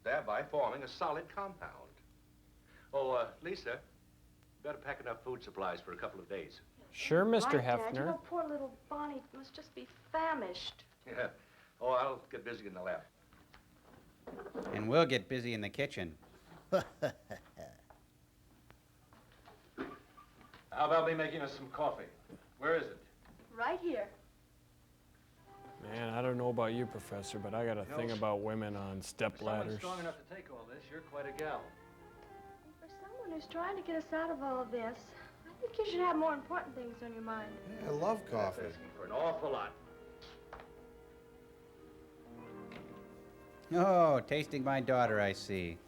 thereby forming a solid compound. Oh, Lisa, better pack enough food supplies for a couple of days. Sure, Mr. Right, Dad. You Hefner. know, poor little Bonnie must just be famished. Yeah. Oh, I'll get busy in the lab. And we'll get busy in the kitchen. How about me making us some coffee? Where is it? Right here. Man, I don't know about you, Professor, but I got a thing about women on step Someone ladders. strong enough to take all this. You're quite a gal. For someone who's trying to get us out of all of this, I think you should have more important things on your mind. I love coffee. Asking for an awful lot. Oh, tasting my daughter, I see.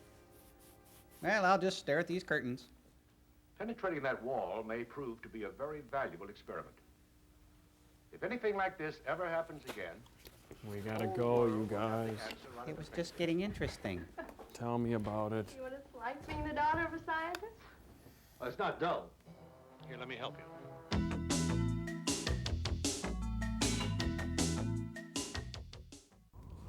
Well, I'll just stare at these curtains. Penetrating that wall may prove to be a very valuable experiment. If anything like this ever happens again... We gotta go, you guys. It was just getting interesting. Tell me about it. You want to like being the daughter of a scientist? Well, it's not dull. Here, let me help you.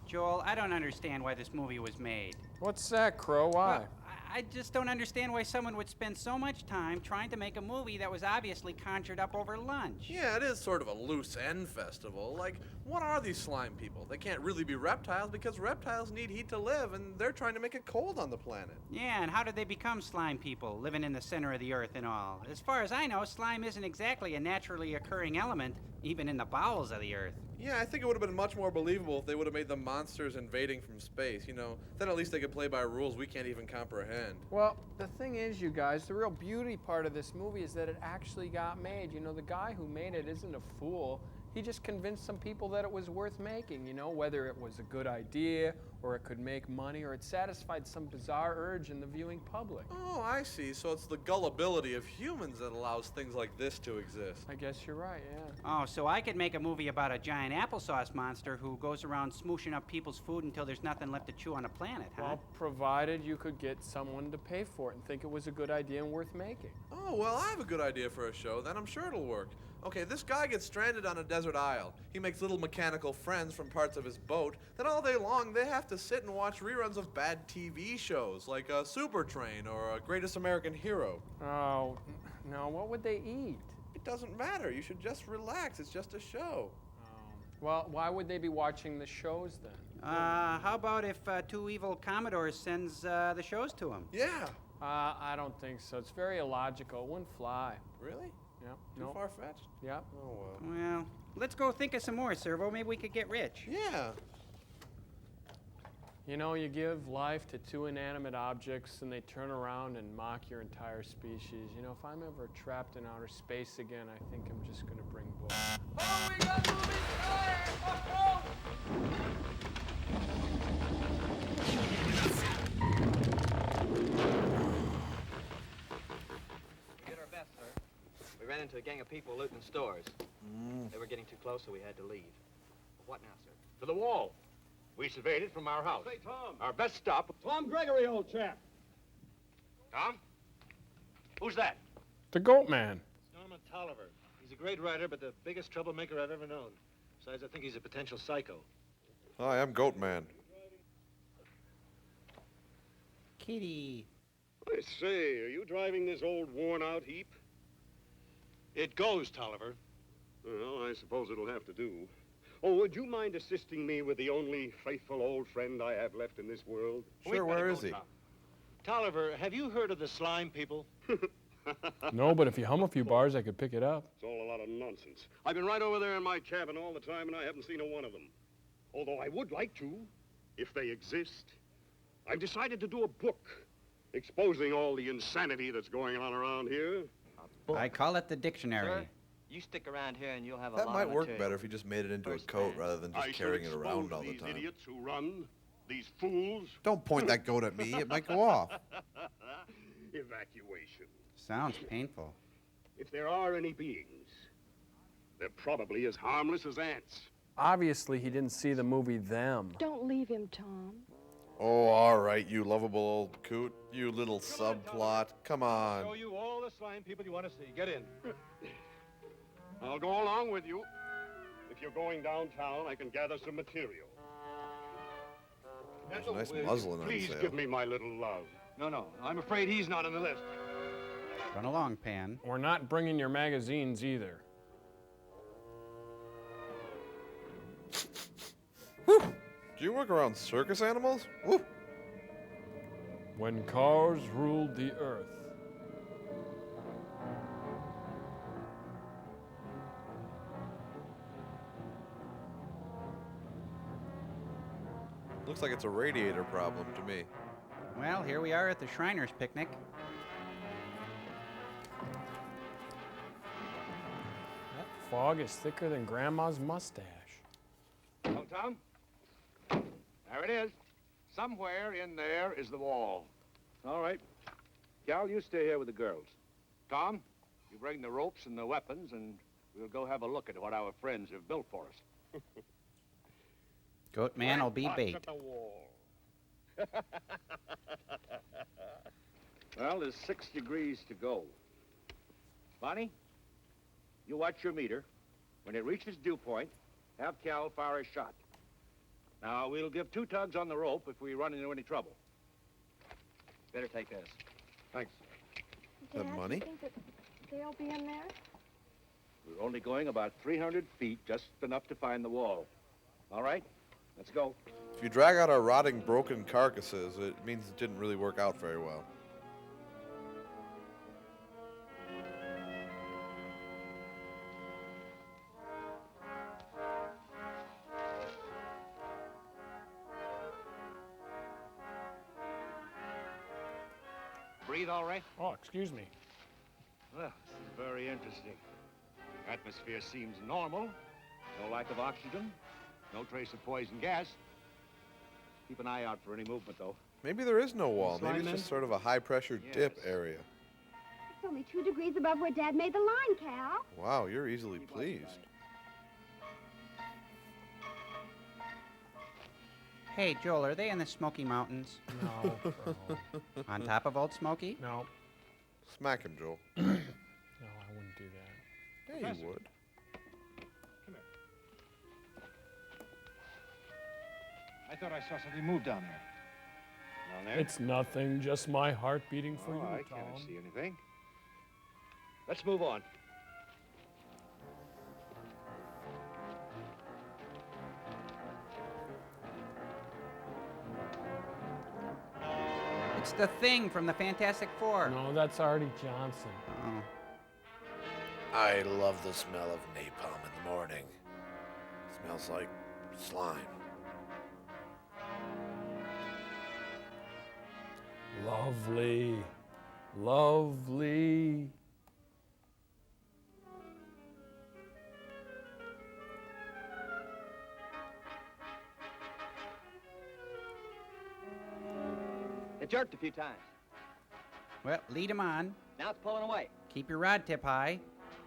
Joel, I don't understand why this movie was made. What's that, Crow? Why? Well, I just don't understand why someone would spend so much time trying to make a movie that was obviously conjured up over lunch. Yeah, it is sort of a loose end festival. Like, what are these slime people? They can't really be reptiles because reptiles need heat to live, and they're trying to make it cold on the planet. Yeah, and how did they become slime people, living in the center of the earth and all? As far as I know, slime isn't exactly a naturally occurring element, even in the bowels of the earth. Yeah, I think it would have been much more believable if they would have made them monsters invading from space, you know. Then at least they could play by rules we can't even comprehend. Well, the thing is, you guys, the real beauty part of this movie is that it actually got made. You know, the guy who made it isn't a fool. He just convinced some people that it was worth making, you know, whether it was a good idea or it could make money or it satisfied some bizarre urge in the viewing public. Oh, I see. So it's the gullibility of humans that allows things like this to exist. I guess you're right, yeah. Oh, so I could make a movie about a giant applesauce monster who goes around smooshing up people's food until there's nothing left to chew on the planet, huh? Well, provided you could get someone to pay for it and think it was a good idea and worth making. Oh, well, I have a good idea for a show, then I'm sure it'll work. Okay, this guy gets stranded on a desert isle. He makes little mechanical friends from parts of his boat. Then all day long, they have to sit and watch reruns of bad TV shows, like Super Train or Greatest American Hero. Oh, no, what would they eat? It doesn't matter. You should just relax. It's just a show. Well, why would they be watching the shows then? How about if two evil Commodores sends the shows to them? Yeah. I don't think so. It's very illogical. It wouldn't fly. Really? Yeah. Too far-fetched? Yeah. Oh, well. Well, let's go think of some more, Servo. Maybe we could get rich. Yeah. You know, you give life to two inanimate objects and they turn around and mock your entire species. You know, if I'm ever trapped in outer space again, I think I'm just going to bring books. Oh, we got moving We did our best, sir. We ran into a gang of people looting stores. They were getting too close, so we had to leave. What now, sir? To the wall. We surveyed it from our house. Say, Tom. Our best stop. Tom Gregory, old chap. Tom? Who's that? The Goat Man. Norman Tolliver. He's a great writer, but the biggest troublemaker I've ever known. Besides, I think he's a potential psycho. Hi, I'm Goat Man. Kitty. I say, are you driving this old worn-out heap? It goes, Tolliver. Well, I suppose it'll have to do. Oh, would you mind assisting me with the only faithful old friend I have left in this world? Sure, where is he? Tolliver, have you heard of the slime people? No, but if you hum a few bars, I could pick it up. It's all a lot of nonsense. I've been right over there in my cabin all the time, and I haven't seen a one of them. Although I would like to, if they exist. I've decided to do a book exposing all the insanity that's going on around here. I call it the dictionary. Sir, you stick around here and you'll have a That lot might of work material. better if you just made it into a coat rather than just I carrying it should around expose all the these time. idiots who run, these fools. Don't point that goat at me. It might go off. Evacuation. Sounds painful. If there are any beings, they're probably as harmless as ants. Obviously, he didn't see the movie Them. Don't leave him, Tom. Oh, all right, you lovable old coot. You little subplot. Come on. Show you all the slime people you want to see. Get in. I'll go along with you. If you're going downtown, I can gather some material. There's a nice muslin on Please sale. give me my little love. No, I'm afraid he's not on the list. Run along, Pan. We're not bringing your magazines either. Do you work around circus animals? Woo. When cars ruled the earth. Looks like it's a radiator problem to me. Well, here we are at the Shriners' picnic. That fog is thicker than Grandma's mustache. Oh, Tom? There it is. Somewhere in there is the wall. All right. Cal, you stay here with the girls. Tom, you bring the ropes and the weapons, and we'll go have a look at what our friends have built for us. Goat Man will be bait. At the wall. Well, there's 6 degrees to go. Bonnie, you watch your meter. When it reaches dew point, have Cal fire a shot. Now, we'll give 2 tugs on the rope if we run into any trouble. Better take this. Thanks. That money? You think that they'll be in there? We're only going about 300 feet, just enough to find the wall. All right? Let's go. If you drag out our rotting, broken carcasses, it means it didn't really work out very well. Breathe all right? Oh, excuse me. Well, this is very interesting. Atmosphere seems normal. No lack of oxygen. No trace of poison gas. Keep an eye out for any movement, though. Maybe there is no wall. Maybe it's Lineman? just sort of a high-pressure dip area. It's only 2 degrees above where Dad made the line, Cal. Wow, you're easily pleased. Hey, Joel, are they in the Smoky Mountains? No. On top of Old Smoky? No. Smack him, Joel. No, I wouldn't do that. Yeah, you would. Come here. I thought I saw something move down there. Down there? It's nothing, just my heart beating for you, I Tom. can't see anything. Let's move on. It's the Thing from the Fantastic Four. No, that's Artie Johnson. Oh. I love the smell of napalm in the morning. Smells like slime. Lovely. Lovely. It jerked a few times. Well, lead him on. Now it's pulling away. Keep your rod tip high.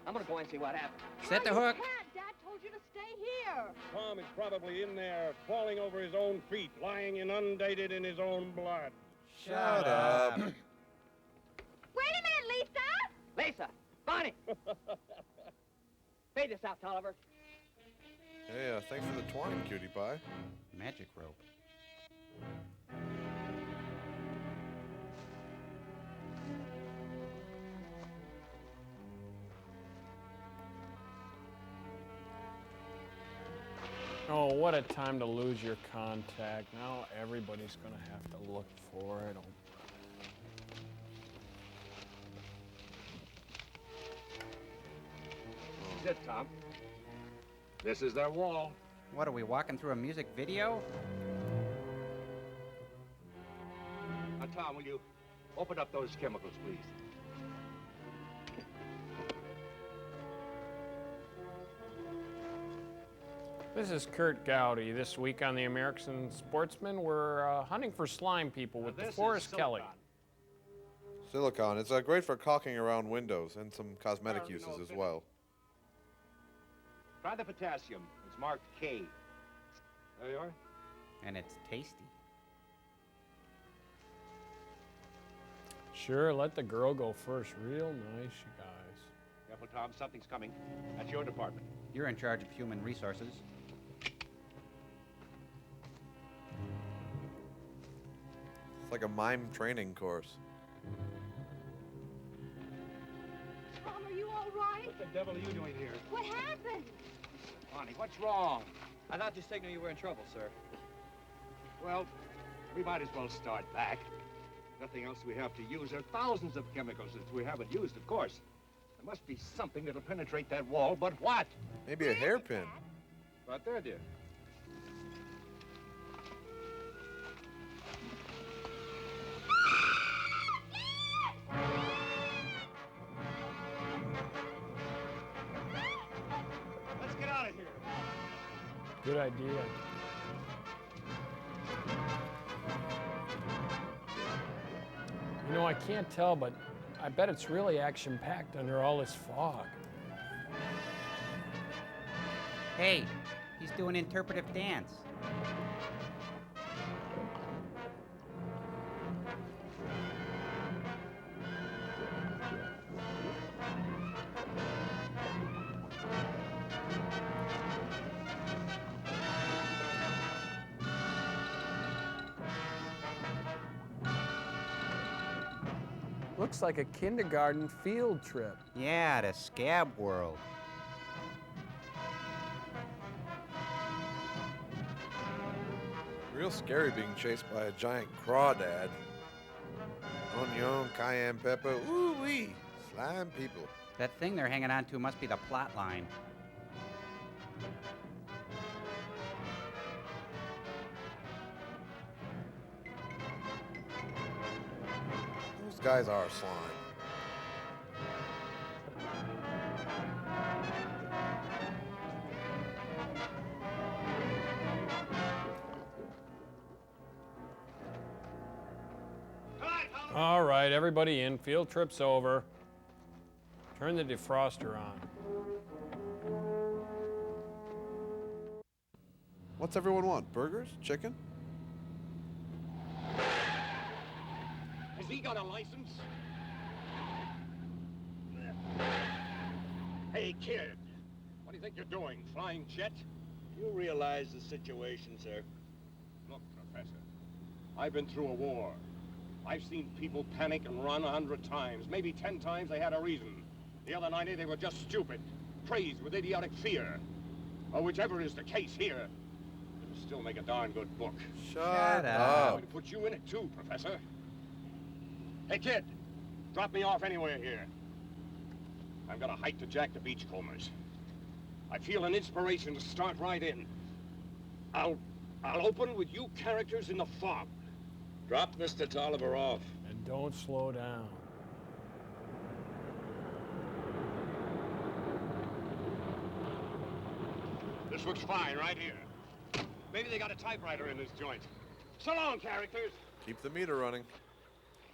I'm gonna go and see what happened. Set the hook. Dad told you to stay here. Tom is probably in there, falling over his own feet, lying inundated in his own blood. Shut up. Wait a minute, Lisa! Lisa! Bonnie! Fade this out, Tolliver. Hey, thanks for the twine, cutie pie. Magic rope. Oh, what a time to lose your contact. Now everybody's going to have to look for it. Oh. This is it, Tom. This is their wall. What, are we walking through a music video? Now, Tom, will you open up those chemicals, please? This is Kurt Gowdy. This week on the American Sportsman, we're hunting for slime people with DeForest Kelly. Silicon. It's great for caulking around windows and some cosmetic uses as well. Try the potassium. It's marked K. There you are. And it's tasty. Sure, let the girl go first. Real nice, you guys. Careful, Tom. Something's coming. That's your department. You're in charge of human resources. It's like a mime training course. Tom, are you all right? What the devil are you doing here? What happened? Bonnie, what's wrong? I thought you signaled you were in trouble, sir. Well, we might as well start back. Nothing else we have to use. There are thousands of chemicals that we haven't used, of course. There must be something that'll penetrate that wall, but what? Maybe a hairpin. Right there, dear. Let's get out of here. Good idea. You know, I can't tell, but I bet it's really action-packed under all this fog. Hey, he's doing interpretive dance. Looks like a kindergarten field trip. Yeah, to Scab World. Real scary being chased by a giant crawdad. Onion, cayenne pepper, ooh-wee, slime people. That thing they're hanging on to must be the plot line. Those guys are slime. All right, everybody in. Field trip's over. Turn the defroster on. What's everyone want? Burgers? Chicken? Has he got a license? Hey, kid. What do you think you're doing? Flying jet? You realize the situation, sir? Look, Professor, I've been through a war. I've seen people panic and run 100 times. Maybe 10 times they had a reason. The other 90, they were just stupid, crazed with idiotic fear. Or whichever is the case here, it'll still make a darn good book. Shut up. I'm going to put you in it too, Professor. Hey, kid, drop me off anywhere here. I've got a hike to Jack the Beachcombers. I feel an inspiration to start right in. I'll open with you characters in the fog. Drop Mr. Tolliver off. And don't slow down. This looks fine right here. Maybe they got a typewriter in this joint. So long, characters. Keep the meter running.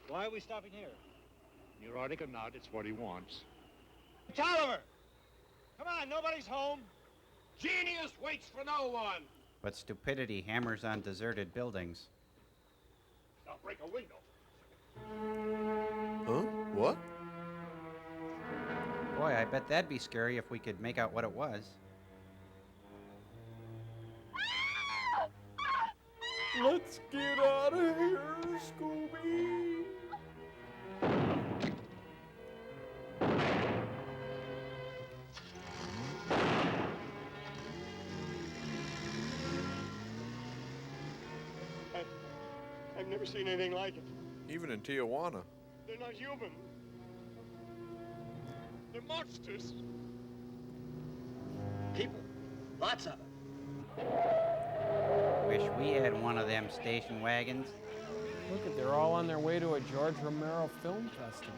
Why are we stopping here? Neurotic or not, it's what he wants. Tolliver! Come on, nobody's home. Genius waits for no one. But stupidity hammers on deserted buildings. I'll break a window. Huh? What? Boy, I bet that'd be scary if we could make out what it was. Let's get out of here, Scooby. I've never seen anything like it. Even in Tijuana. They're not human. They're monsters. People, lots of them. Wish we had one of them station wagons. Look at, they're all on their way to a George Romero film festival.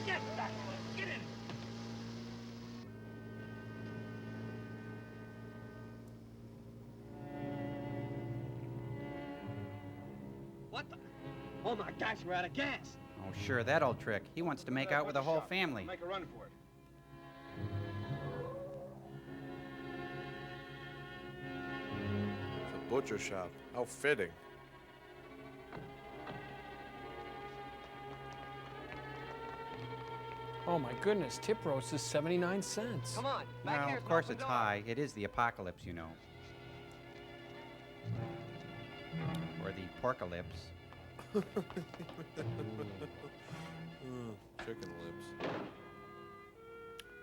Get back! Get in! What the? Oh my gosh, we're out of gas. Oh, sure, that old trick. He wants to make out with the whole family. Make a run for it. It's a butcher shop. How fitting. Oh my goodness, tip roast is 79 cents. Come on, Well, of course it's high. It is the apocalypse, you know. Or the porcalypse. Chicken lips.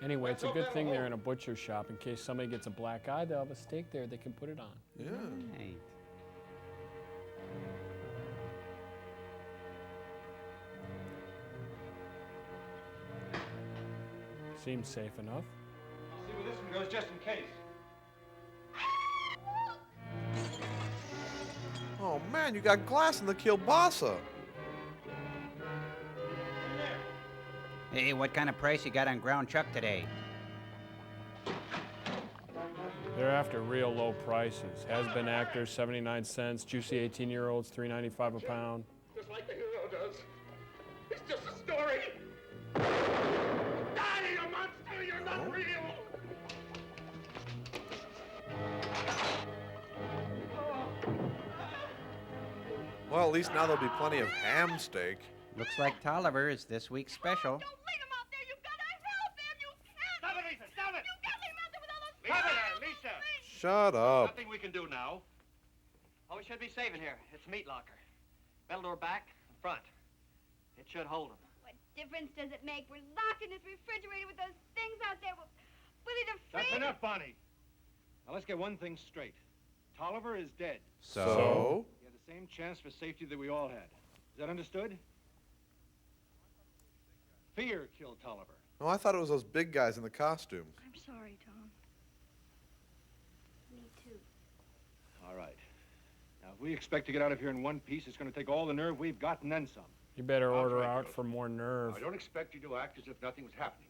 Anyway, it's a good thing they're in a butcher shop. In case somebody gets a black eye, they'll have a steak there they can put it on. Yeah. Right. Seems safe enough. See where this one goes just in case. Oh man, you got glass in the kielbasa. Hey, what kind of price you got on ground chuck today? They're after real low prices. Has-been actors, 79 cents. Juicy 18-year-olds, $3.95 a pound. Just like the hero does. It's just a story. Die, you monster! You're not real! Well, at least now there'll be plenty of ham steak. Looks like Tolliver is this week's special. Stop it, Lisa! Stop it! Stop it, Lisa! Shut up. Nothing we can do now. Oh, we should be safe in here. It's a meat locker. Metal door back and front. It should hold him. What difference does it make? We're locked in this refrigerator with those things out there. Willie, to freeze. That's enough, Bonnie. Now let's get one thing straight. Tolliver is dead. So? He had the same chance for safety that we all had. Is that understood? Fear killed Tolliver. Oh, I thought it was those big guys in the costumes. I'm sorry, Tom. Me too. All right. Now, if we expect to get out of here in one piece, it's going to take all the nerve we've got and then some. You better order out for more nerve. I don't expect you to act as if nothing was happening,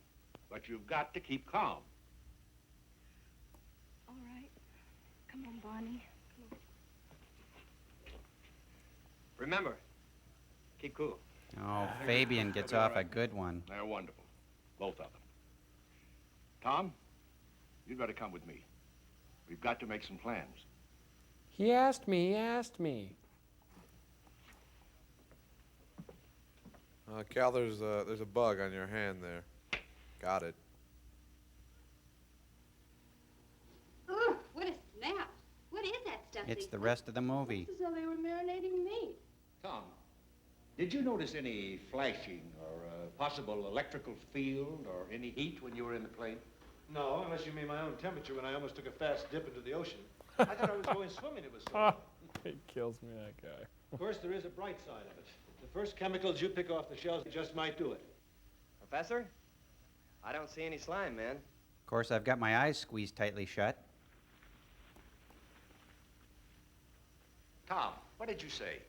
but you've got to keep calm. All right. Come on, Bonnie. Come on. Remember, keep cool. Oh, Fabian gets off a good one. They're wonderful, both of them. Tom, you'd better come with me. We've got to make some plans. He asked me. Cal, there's a bug on your hand there. Got it. Ugh, what a snap. What is that stuff? It's the rest of the movie. It's as though they were marinating meat. Tom, did you notice any flashing or possible electrical field or any heat when you were in the plane? No, unless you mean my own temperature when I almost took a fast dip into the ocean. I thought I was going swimming, it was so. It kills me, that guy. Of course, there is a bright side of it. The first chemicals you pick off the shelves just might do it. Professor? I don't see any slime, man. Of course, I've got my eyes squeezed tightly shut. Tom, what did you say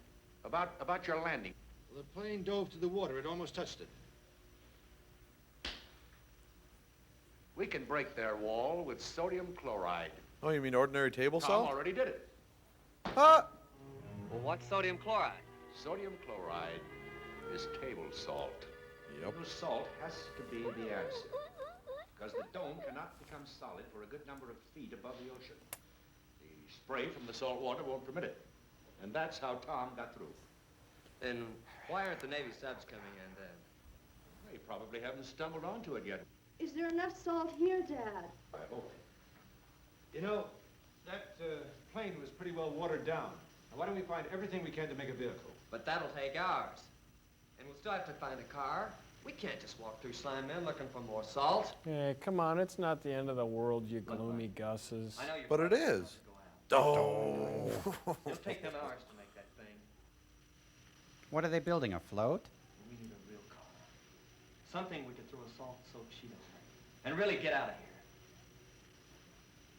about your landing? Well, the plane dove to the water. It almost touched it. We can break their wall with sodium chloride. Oh, you mean ordinary table Tom salt? already did it. Ah! Well, what's sodium chloride? Sodium chloride is table salt. Yep. The salt has to be the answer, because the dome cannot become solid for a good number of feet above the ocean. The spray from the salt water won't permit it. And that's how Tom got through. Then why aren't the Navy subs coming in then? They probably haven't stumbled onto it yet. Is there enough salt here, Dad? I hope. You know, that plane was pretty well watered down. Now, why don't we find everything we can to make a vehicle? But that'll take hours. And we'll still have to find a car. We can't just walk through slime men looking for more salt. Hey, come on, it's not the end of the world, you gloomy gusses. I know you're But it is. Oh. It'll take them hours to make that thing. What are they building, a float? We need a real car. Something we could throw a salt-soaked sheet over. And really get out of here.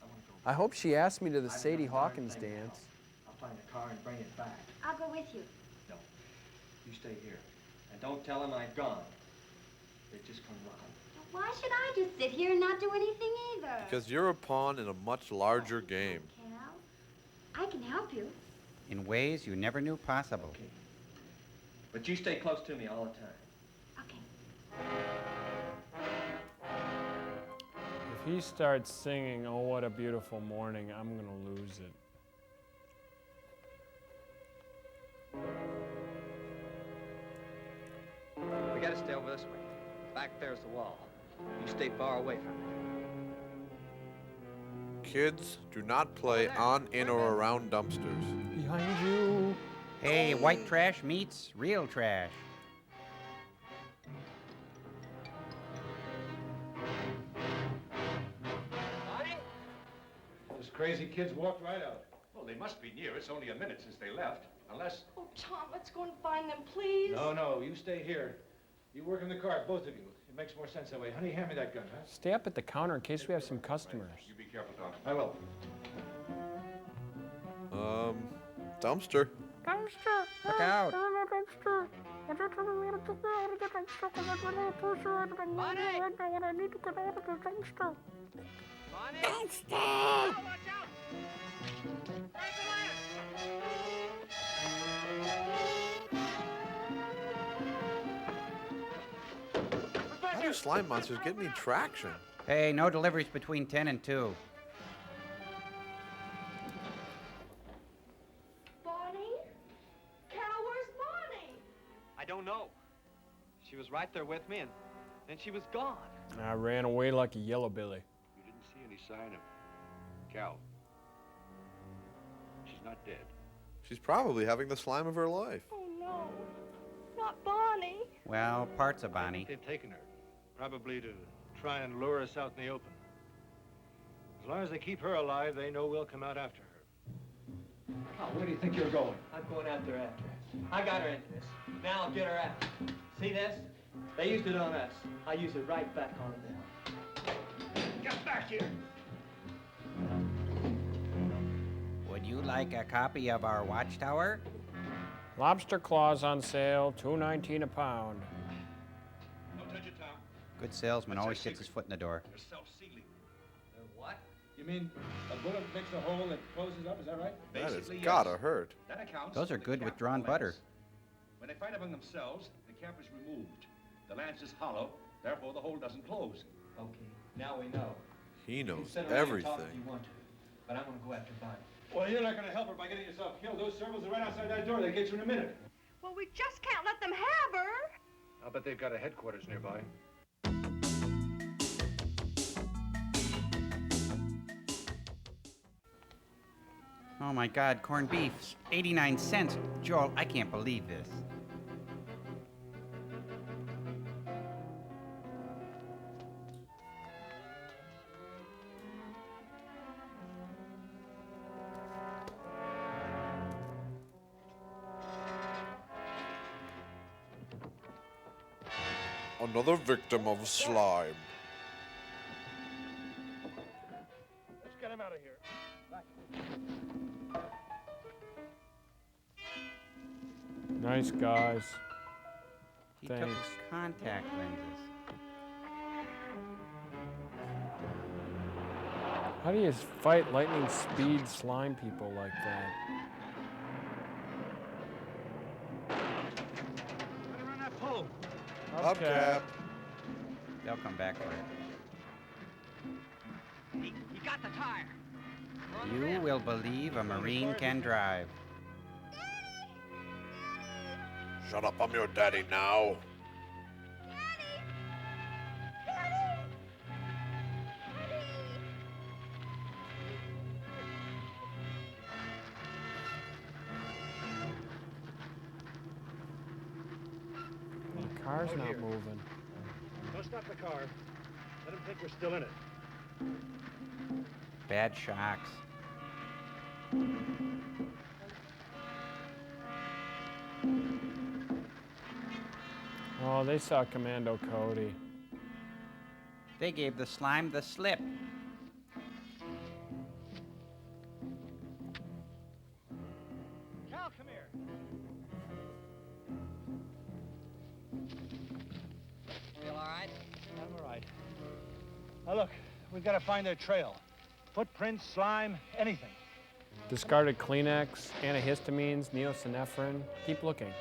I want to go. I hope she asked me to the Sadie Hawkins dance. I'll find a car and bring it back. I'll go with you. No. You stay here. And don't tell them I've gone. They just come running. Why should I just sit here and not do anything either? Because you're a pawn in a much larger game. Cal, I can help you. In ways you never knew possible. Okay. But you stay close to me all the time. Okay. If he starts singing, "Oh, what a beautiful morning," I'm gonna lose it. We gotta stay over this way. Back there's the wall. You stay far away from it. Kids, do not play on, in, or around dumpsters. Behind you. Hey, white trash meets real trash. Those crazy kids walked right out. Well, they must be near. It's only a minute since they left. Unless... Oh, Tom, let's go and find them, please. No, you stay here. You work in the car, both of you. It makes more sense that way. Honey, hand me that gun, huh? Stay up at the counter in case we have some customers. You be careful, Tom. I will. Dumpster. Dumpster. Look out. Dumpster. I just really want to get out of the dumpster because I'm a little person and I need to get out of the dumpster. Dumpster! How do slime monsters get any traction? Hey, no deliveries between 10 and 2. Bonnie? Carol, where's Bonnie? I don't know. She was right there with me, and then she was gone. I ran away like a yellow billy. You didn't see any sign of Cal. She's not dead. She's probably having the slime of her life. Oh, no. Not Bonnie. Well, parts of Bonnie. They've taken her, probably to try and lure us out in the open. As long as they keep her alive, they know we'll come out after her. Oh, where do you think you're going? I'm going after her. I got her into this. Now I'll get her out. See this? They used it on us. I use it right back on them. Get back here! Would you like a copy of our watchtower? Lobster claws on sale, $2.19 a pound. Don't touch it, Tom. Good salesman That's always our gets his secret. foot in the door. They're self-sealing. What? You mean a bullet makes a hole that closes up, is that right? That has Basically, gotta yes. hurt. That accounts Those are for the good cap with of drawn the butter. lance. When they fight among themselves, the cap is removed. The lance is hollow, therefore the hole doesn't close. Okay, now we know. He You knows sit around and talk everything. if you want to, but I'm gonna go after Bonnie. Well, you're not going to help her by getting yourself killed. Those servals are right outside that door. They get you in a minute. Well, we just can't let them have her. I'll bet they've got a headquarters nearby. Oh my God, corned beef, 89 cents. Joel, I can't believe this. Another victim of slime. Let's get him out of here. Nice guys. He took Thanks. his contact lenses. How do you fight lightning speed slime people like that? Better run that pole. Hubcap. They'll come back for it. He got the tire. You will believe a Marine can drive. Shut up, I'm your daddy now. The car's Out not here. moving. Don't stop the car. Let them think we're still in it. Bad shocks. Oh, they saw Commander Cody. They gave the slime the slip. Cal, come here. Feel all right? I'm all right. Now look, we've got to find their trail. Footprints, slime, anything. Discarded Kleenex, antihistamines, neosynephrine. Keep looking.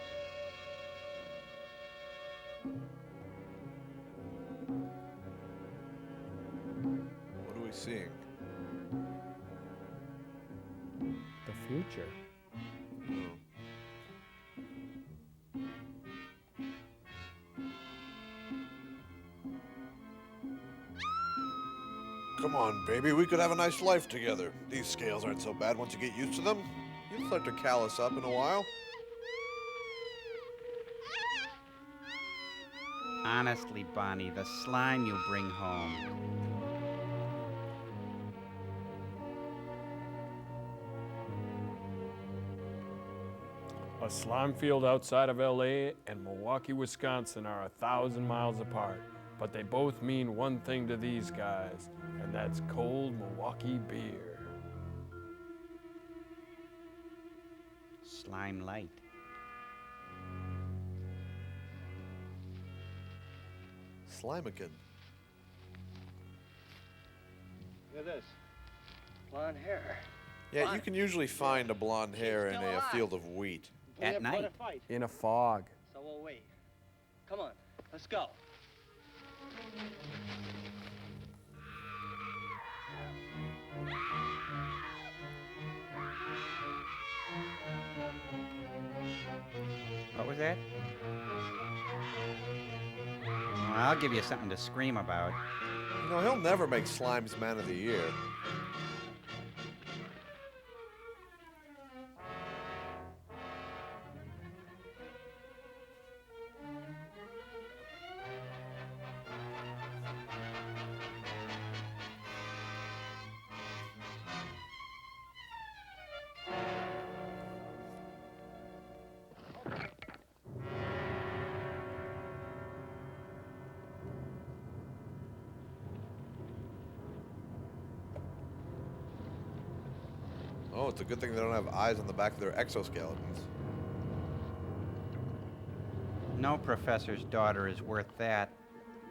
What are we seeing? The future. Come on, baby, we could have a nice life together. These scales aren't so bad once you get used to them. You'll start to callous up in a while. Honestly, Bonnie, the slime you bring home. A slime field outside of LA and Milwaukee, Wisconsin are 1,000 miles apart, but they both mean one thing to these guys, and that's cold Milwaukee beer. Slime light. Slimekin. Look at this. Blonde hair. Yeah, you can usually find a blonde hair in a field of wheat. At night. In a fog. So we'll wait. Come on, let's go. What was that? Well, I'll give you something to scream about. You know, he'll never make Slime's Man of the Year. Oh, it's a good thing they don't have eyes on the back of their exoskeletons. No professor's daughter is worth that.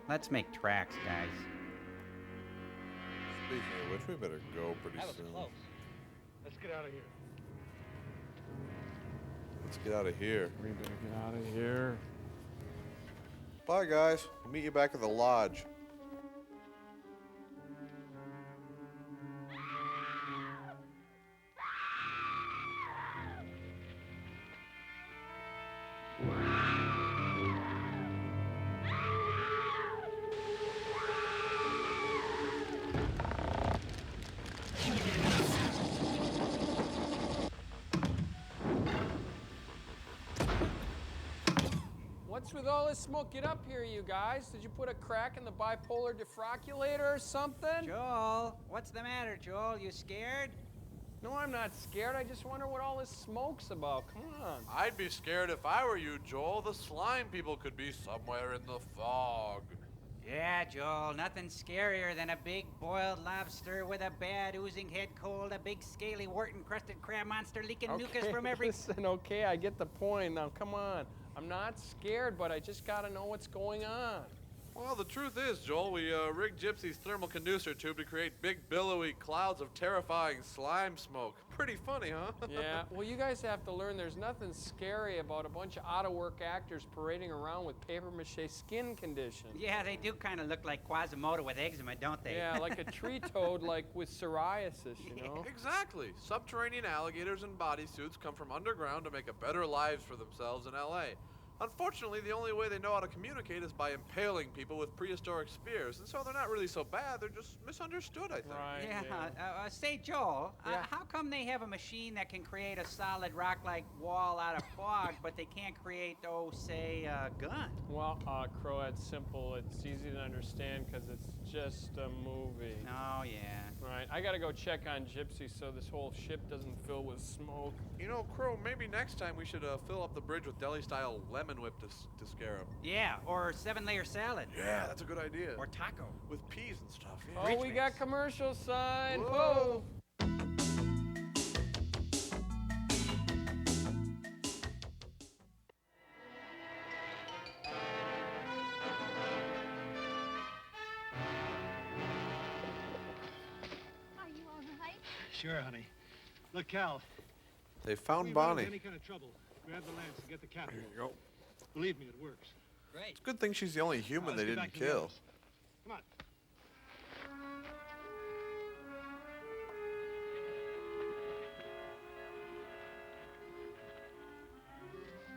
Let's make tracks, guys. Speaking of which, we better go pretty soon. Close. Let's get out of here. Let's get out of here. We better get out of here. Bye, guys. I'll meet you back at the lodge. What's with all this smoke? Get up here, you guys. Did you put a crack in the bipolar defrockulator or something? Joel, what's the matter, Joel? You scared? No, I'm not scared. I just wonder what all this smoke's about. Come on. I'd be scared if I were you, Joel. The slime people could be somewhere in the fog. Yeah, Joel, nothing scarier than a big boiled lobster with a bad oozing head cold, a big scaly wart-encrusted crab monster leaking mucus from every... Listen, okay, I get the point. Now, come on. I'm not scared, but I just gotta know what's going on. Well, the truth is, Joel, we rigged Gypsy's thermal conducer tube to create big billowy clouds of terrifying slime smoke. Pretty funny, huh? Yeah, well, you guys have to learn there's nothing scary about a bunch of out-of-work actors parading around with papier-mâché skin conditions. Yeah, they do kind of look like Quasimodo with eczema, don't they? Yeah, like a tree toad, like with psoriasis, you know? Exactly. Subterranean alligators in bodysuits come from underground to make a better lives for themselves in L.A. Unfortunately, the only way they know how to communicate is by impaling people with prehistoric spears, and so they're not really so bad, they're just misunderstood, I think. Right, Yeah, say, Joel, how come they have a machine that can create a solid rock-like wall out of fog, but they can't create, say, a gun? Well, Crow, it's simple. It's easy to understand because it's just a movie. Oh, yeah. Right, I gotta go check on Gypsy so this whole ship doesn't fill with smoke. You know, Crow, maybe next time we should fill up the bridge with deli-style lemon whip to scare him. Yeah, or 7-layer salad. Yeah, that's a good idea. Or taco. With peas and stuff. Oh, we got commercial sign. Whoa. Are you all right? Sure, honey. Look, Cal. They found we run Bonnie. into any kind of trouble, grab the lance and get the captain. Here you go. Believe me, it works. Great. It's a good thing she's the only human they let's get didn't back to the kill. others. Come on.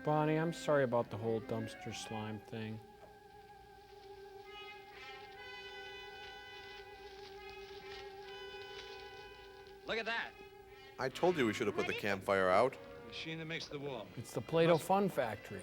Bonnie, I'm sorry about the whole dumpster slime thing. Look at that. I told you we should have put the campfire out. Machine that makes the wall. It's the Play-Doh Fun Factory.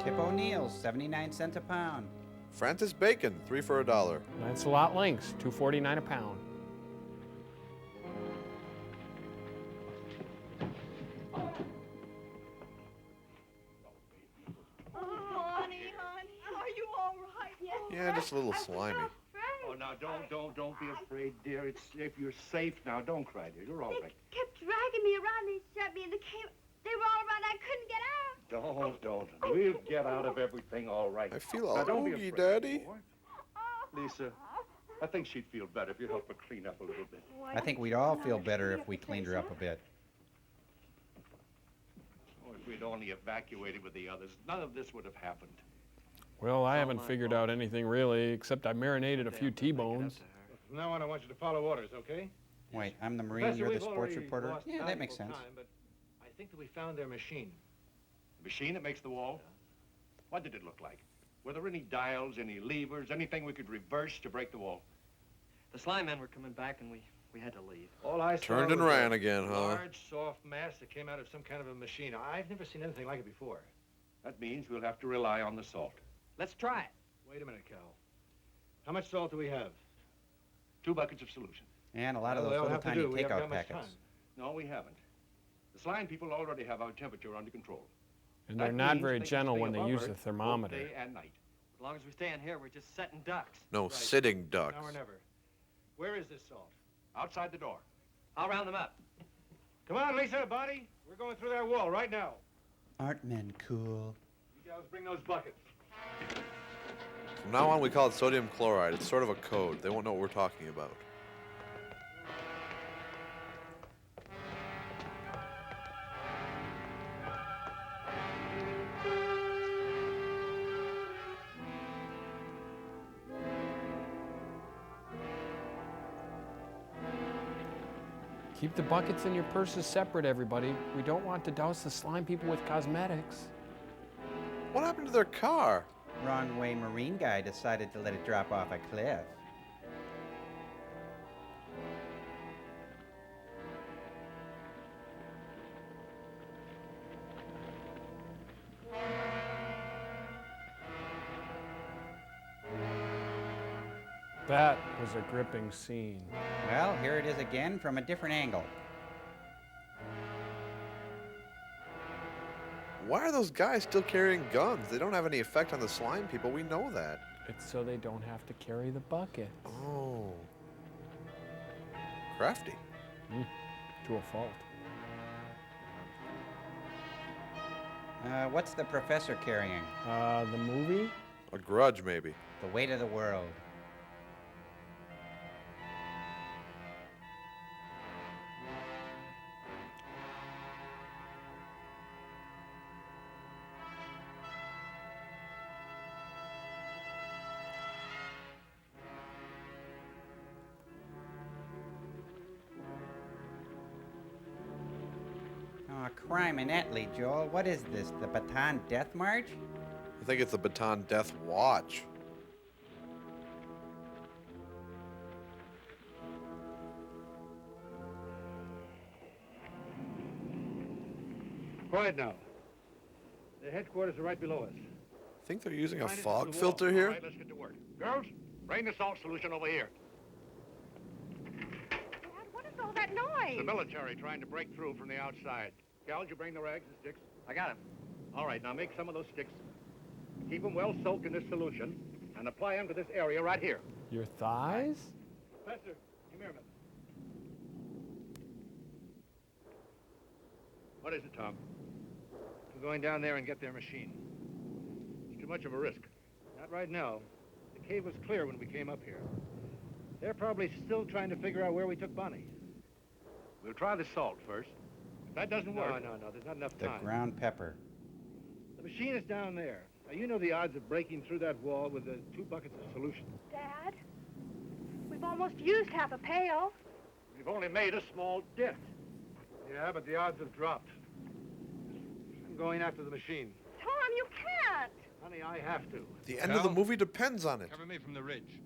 Kip O'Neill's, 79 cents a pound. Francis Bacon, 3 for $1. That's a lot links, $2.49 a pound. Honey, are you all right? Yes. Yeah, just a little slimy. Oh, now, don't be afraid, dear. It's if you're safe now. Don't cry, dear. You're all right. Kept dragging me around. They shut me in the cave. They were all around. I couldn't get out. Don't. We'll get out of everything all right. I feel Now, all don't be oogie, afraid, Daddy. boy. Lisa, I think she'd feel better if you help her clean up a little bit. I think we'd all feel better if we cleaned her up a bit. Oh, if we'd only evacuated with the others, none of this would have happened. Well, I haven't figured out anything really, except I marinated a few T-bones. From now on, I want you to follow orders, okay? Wait, I'm the Marine, Professor, you're the we've sports already reporter? lost Yeah, that valuable makes sense. Time, but I think that we found their machine. The machine that makes the wall? What did it look like? Were there any dials, any levers, anything we could reverse to break the wall? The slime men were coming back, and we had to leave. All I saw Turned and was ran a again, huh? large, soft mass that came out of some kind of a machine. I've never seen anything like it before. That means we'll have to rely on the salt. Let's try it. Wait a minute, Cal. How much salt do we have? 2 buckets of solution. And a lot of Well, those they'll little have to tiny do. We haven't takeout got much packets. time. No, we haven't. The slime people already have our temperature under control. And they're That not means very they can gentle stay when they above use Earth the both thermometer. day and night. As long as we stay in here, we're just setting ducks. No, Right. sitting ducks. Now or never. Where is this salt? Outside the door. I'll round them up. Come on, Lisa, Bonnie. We're going through that wall right now. Aren't men cool? You guys bring those buckets. From now on, we call it sodium chloride. It's sort of a code. They won't know what we're talking about. Keep the buckets and your purses separate, everybody. We don't want to douse the slime people with cosmetics. What happened to their car? Wrong way marine guy decided to let it drop off a cliff. That was a gripping scene. Well, here it is again from a different angle. Why are those guys still carrying guns? They don't have any effect on the slime people. We know that. It's so they don't have to carry the bucket. Oh. Crafty. To a fault. What's the professor carrying? The movie? A grudge, maybe. The weight of the world. Oh, criminally, Joel. What is this, the Baton Death March? I think it's the Baton Death Watch. Quiet now. The headquarters are right below us. I think they're using a Find it fog through the filter wall. here. All right, let's get to work. Girls, bring the salt solution over here. What is all that noise? The military trying to break through from the outside. Cal, you bring the rags and sticks? I got him. All right, now make some of those sticks. Keep them well soaked in this solution and apply them to this area right here. Your thighs? Professor, come here a minute. What is it, Tom? We're going down there and get their machine. It's too much of a risk. Not right now. The cave was clear when we came up here. They're probably still trying to figure out where we took Bonnie. We'll try the salt first. If that doesn't work... No, there's not enough The time. ground pepper. The machine is down there. Now, you know the odds of breaking through that wall with the 2 buckets of solution. Dad, we've almost used half a pail. We've only made a small dent. Yeah, but the odds have dropped. I'm going after the machine. Tom, you can't. Honey, I have to. The end of the movie depends on it. Cover me from the ridge.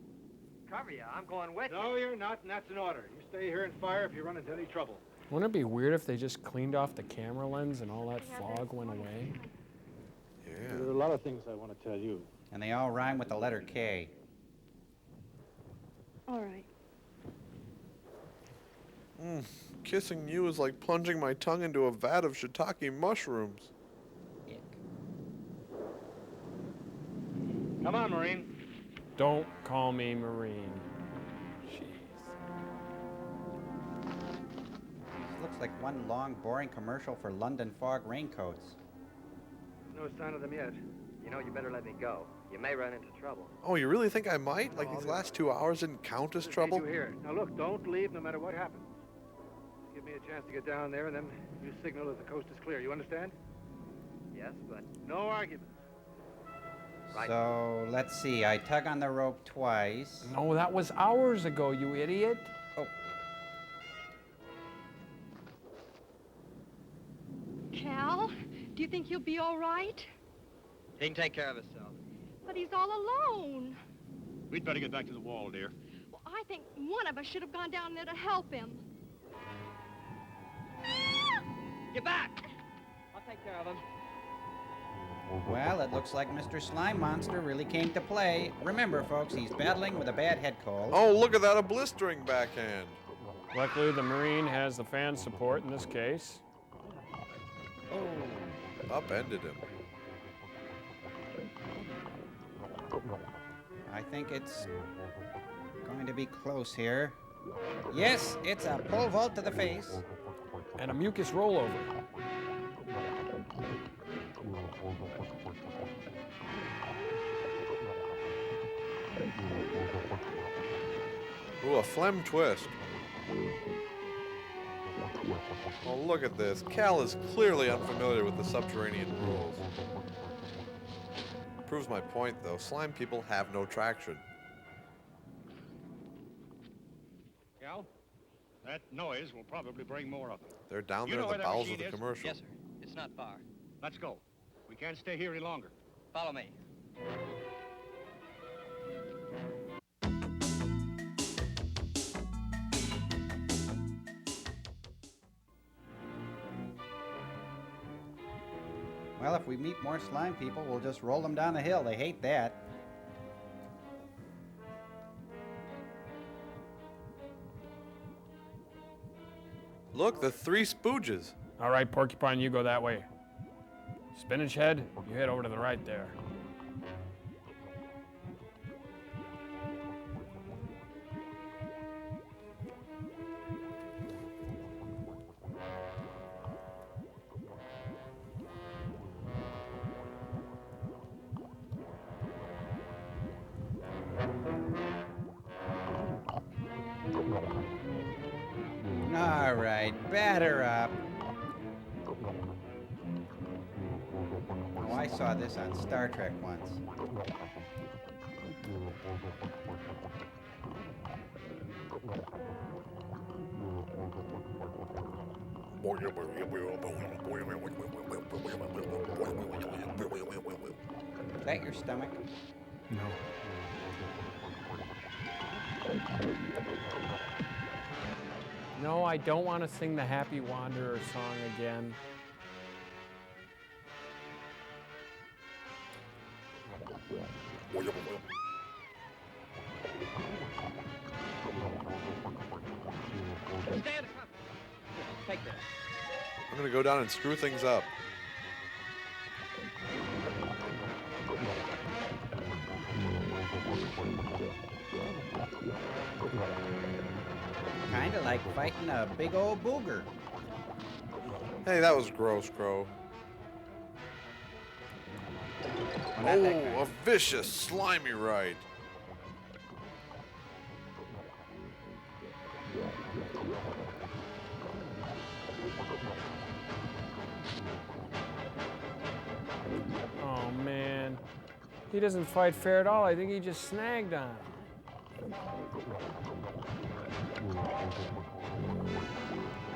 Cover you. I'm going with you. No, you're not, and that's an order. You stay here and fire if you run into any trouble. Wouldn't it be weird if they just cleaned off the camera lens and all that fog went away? Yeah. There are a lot of things I want to tell you. And they all rhyme with the letter K. All right. Kissing you is like plunging my tongue into a vat of shiitake mushrooms. Come on, Marine. Don't call me Marine. Jeez. This looks like one long, boring commercial for London fog raincoats. No sign of them yet. You know, you better let me go. You may run into trouble. Oh, you really think I might? Like these last 2 hours didn't count as Just trouble? need you here. Now look, don't leave no matter what happens. Give me a chance to get down there, and then you signal that the coast is clear. You understand? Yes, but... No arguments. Right. So, let's see. I tug on the rope twice. No, that was hours ago, you idiot. Oh. Cal, do you think he'll be all right? He can take care of himself. But he's all alone. We'd better get back to the wall, dear. Well, I think one of us should have gone down there to help him. Get back! I'll take care of him. Well, it looks like Mr. Slime Monster really came to play. Remember, folks, he's battling with a bad head cold. Oh, look at that, a blistering backhand. Luckily, the Marine has the fan support in this case. Upended him. I think it's going to be close here. Yes, it's a pole vault to the face. And a mucus rollover. Ooh, a phlegm twist. Oh, look at this. Cal is clearly unfamiliar with the subterranean rules. Proves my point, though. Slime people have no traction. Cal, that noise will probably bring more of them. They're down You there know in the where that bowels of machine the is? commercial. Yes, sir. It's not far. Let's go. We can't stay here any longer. Follow me. Well, if we meet more slime people, we'll just roll them down the hill. They hate that. Look, the three spooges. All right, Porcupine, you go that way. Spinach Head, you head over to the right there. All right, batter up. Oh, I saw this on Star Trek once. Is that your stomach? No. No, I don't want to sing the Happy Wanderer song again. Stand up. Take this. I'm gonna go down and screw things up. Kinda like fighting a big old booger. Hey, that was gross, Crow. Well, Oh, a vicious, slimy ride. Oh, man. He doesn't fight fair at all. I think he just snagged on him.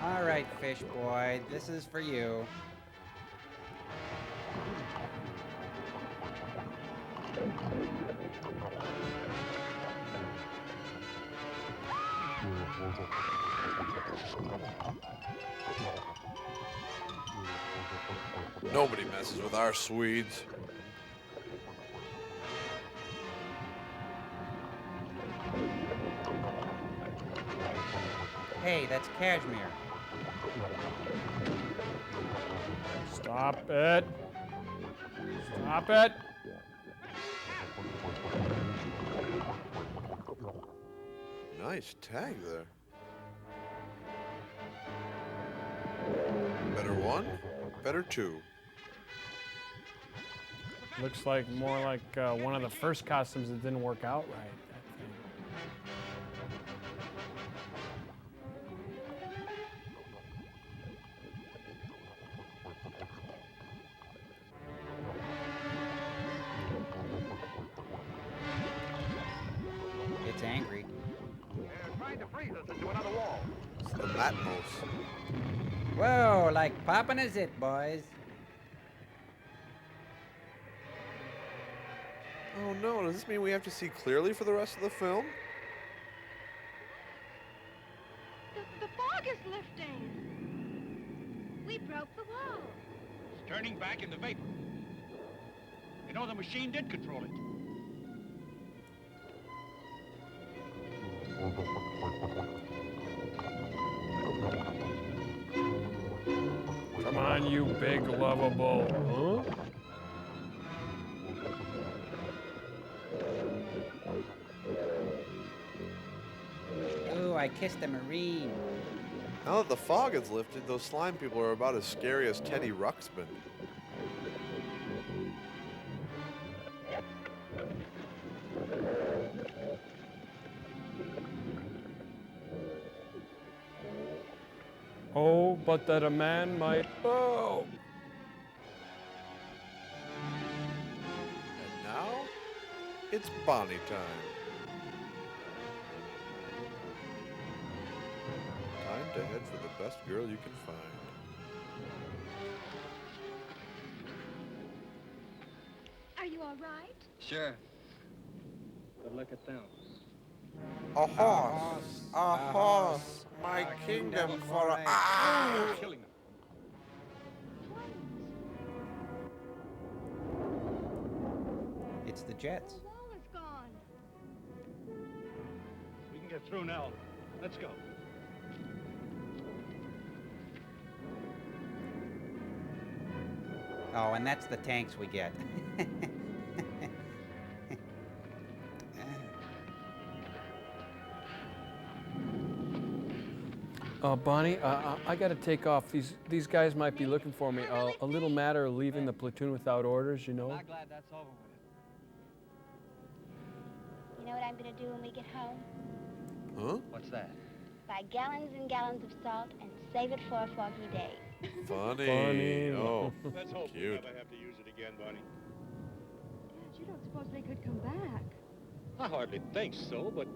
All right, fish boy, this is for you. Nobody messes with our Swedes. Hey, that's cashmere. Stop it. Stop it. Nice tag there. Better one, better two. Looks like more like one of the first costumes that didn't work out right. It's angry. They're trying to freeze us into another wall. It's the Matmos. Whoa, like popping a zit, boys. Oh no, does this mean we have to see clearly for the rest of the film? The fog is lifting. We broke the wall. It's turning back into vapor. You know, the machine did control it. Come on, you big lovable. Huh? I kissed a Marine. Now that the fog has lifted, those slime people are about as scary as Teddy Ruxpin. Oh, but that a man might. Oh! And now, it's Bonnie time. Time to head for the best girl you can find. Are you all right? Sure. But look at them. A horse, my kingdom for a... Ah! Killing them. It's the Jets. The wall is gone. We can get through now. Let's go. Oh, and that's the tanks we get. Bonnie, I got to take off. These guys might be looking for me. A little matter of leaving the platoon without orders, you know. I'm glad that's over with. You know what I'm going to do when we get home? Huh? What's that? Buy gallons and gallons of salt and save it for a foggy day. Funny. Oh, Let's hope we cute. never have to use it again, Bonnie. Dad, you don't suppose they could come back? I hardly think so, but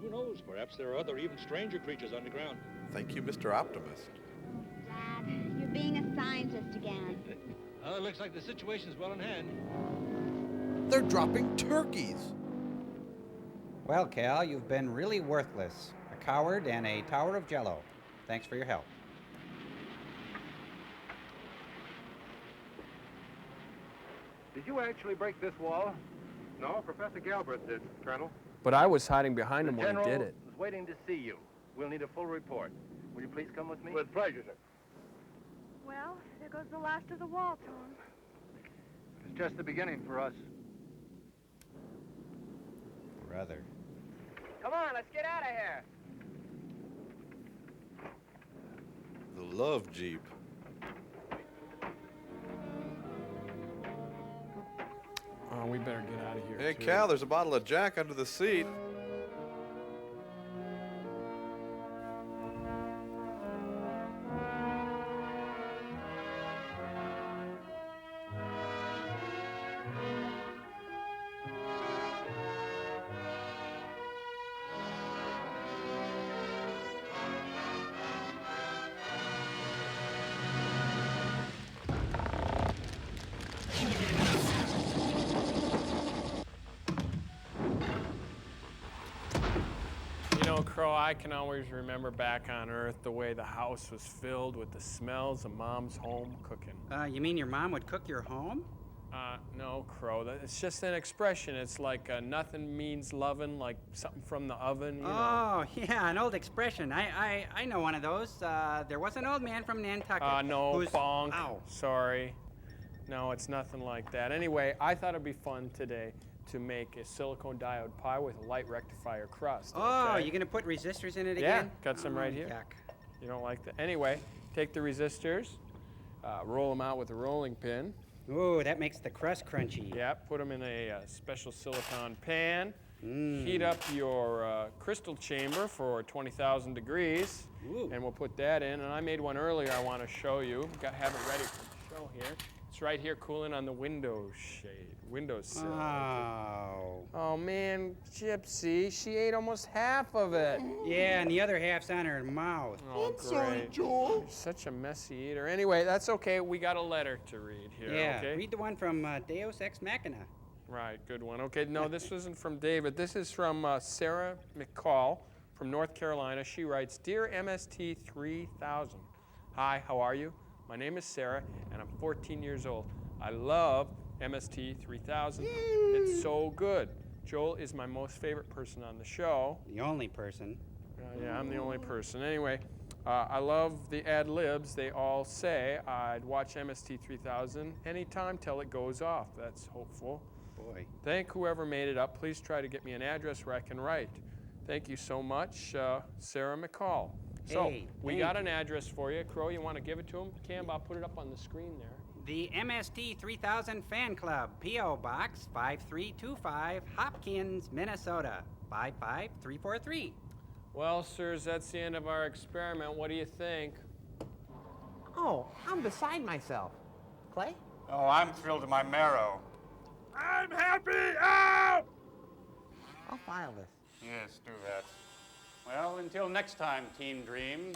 who knows? Perhaps there are other, even stranger creatures underground. Thank you, Mr. Optimist. Dad, you're being a scientist again. Well, it looks like the situation's well in hand. They're dropping turkeys. Well, Cal, you've been really worthless. A coward and a tower of jello. Thanks for your help. Did you actually break this wall? No, Professor Galbraith did, Colonel. But I was hiding behind him The when he General did it. is waiting to see you. We'll need a full report. Will you please come with me? With pleasure, sir. Well, there goes the last of the wall, Tom. It's just the beginning for us. Brother. Come on, let's get out of here. The Love Jeep. Oh, we better get out of here. Hey, too. Cal, there's a bottle of Jack under the seat. You know, Crow, I can always remember back on Earth the way the house was filled with the smells of Mom's home cooking. You mean your mom would cook your home? No, Crow. It's just an expression. It's like nothing means lovin', like something from the oven, you know. Oh, yeah, an old expression. I know one of those. There was an old man from Nantucket. No, who's... bonk. Ow. Sorry. No, it's nothing like that. Anyway, I thought it'd be fun today to make a silicone diode pie with a light rectifier crust. Oh, okay? you're gonna put resistors in it Yeah, again? got some right here. Yuck. You don't like that? Anyway, take the resistors, roll them out with a rolling pin. Ooh, that makes the crust crunchy. Yeah, put them in a special silicone pan. Heat up your crystal chamber for 20,000 degrees. Ooh. And we'll put that in. And I made one earlier I want to show you. Have it ready for the show here. It's right here cooling on the windowsill. Oh. Oh man, Gypsy, she ate almost half of it. Yeah, and the other half's on her mouth. Oh, great. Joel. You're such a messy eater. Anyway, that's okay. We got a letter to read here, Yeah, okay? read the one from Deus Ex Machina. Right, good one. Okay, no, this isn't from David. This is from Sarah McCall from North Carolina. She writes, Dear MST3,000, hi, how are you? My name is Sarah, and I'm 14 years old. I love MST3000. It's so good. Joel is my most favorite person on the show. The only person. Yeah, I'm the only person. Anyway, I love the ad-libs. They all say I'd watch MST3000 anytime till it goes off. That's hopeful. Boy. Thank whoever made it up. Please try to get me an address where I can write. Thank you so much, Sarah McCall. So, Hey, we thank got an you. address for you. Crow, you want to give it to him? Cam, I'll put it up on the screen there. The MST3K Fan Club, P.O. Box 5325, Hopkins, Minnesota 55343. Well, sirs, that's the end of our experiment. What do you think? Oh, I'm beside myself. Clay? Oh, I'm thrilled to my marrow. I'm happy! Out! I'll file this. Yes, do that. Well, until next time, Team Dream.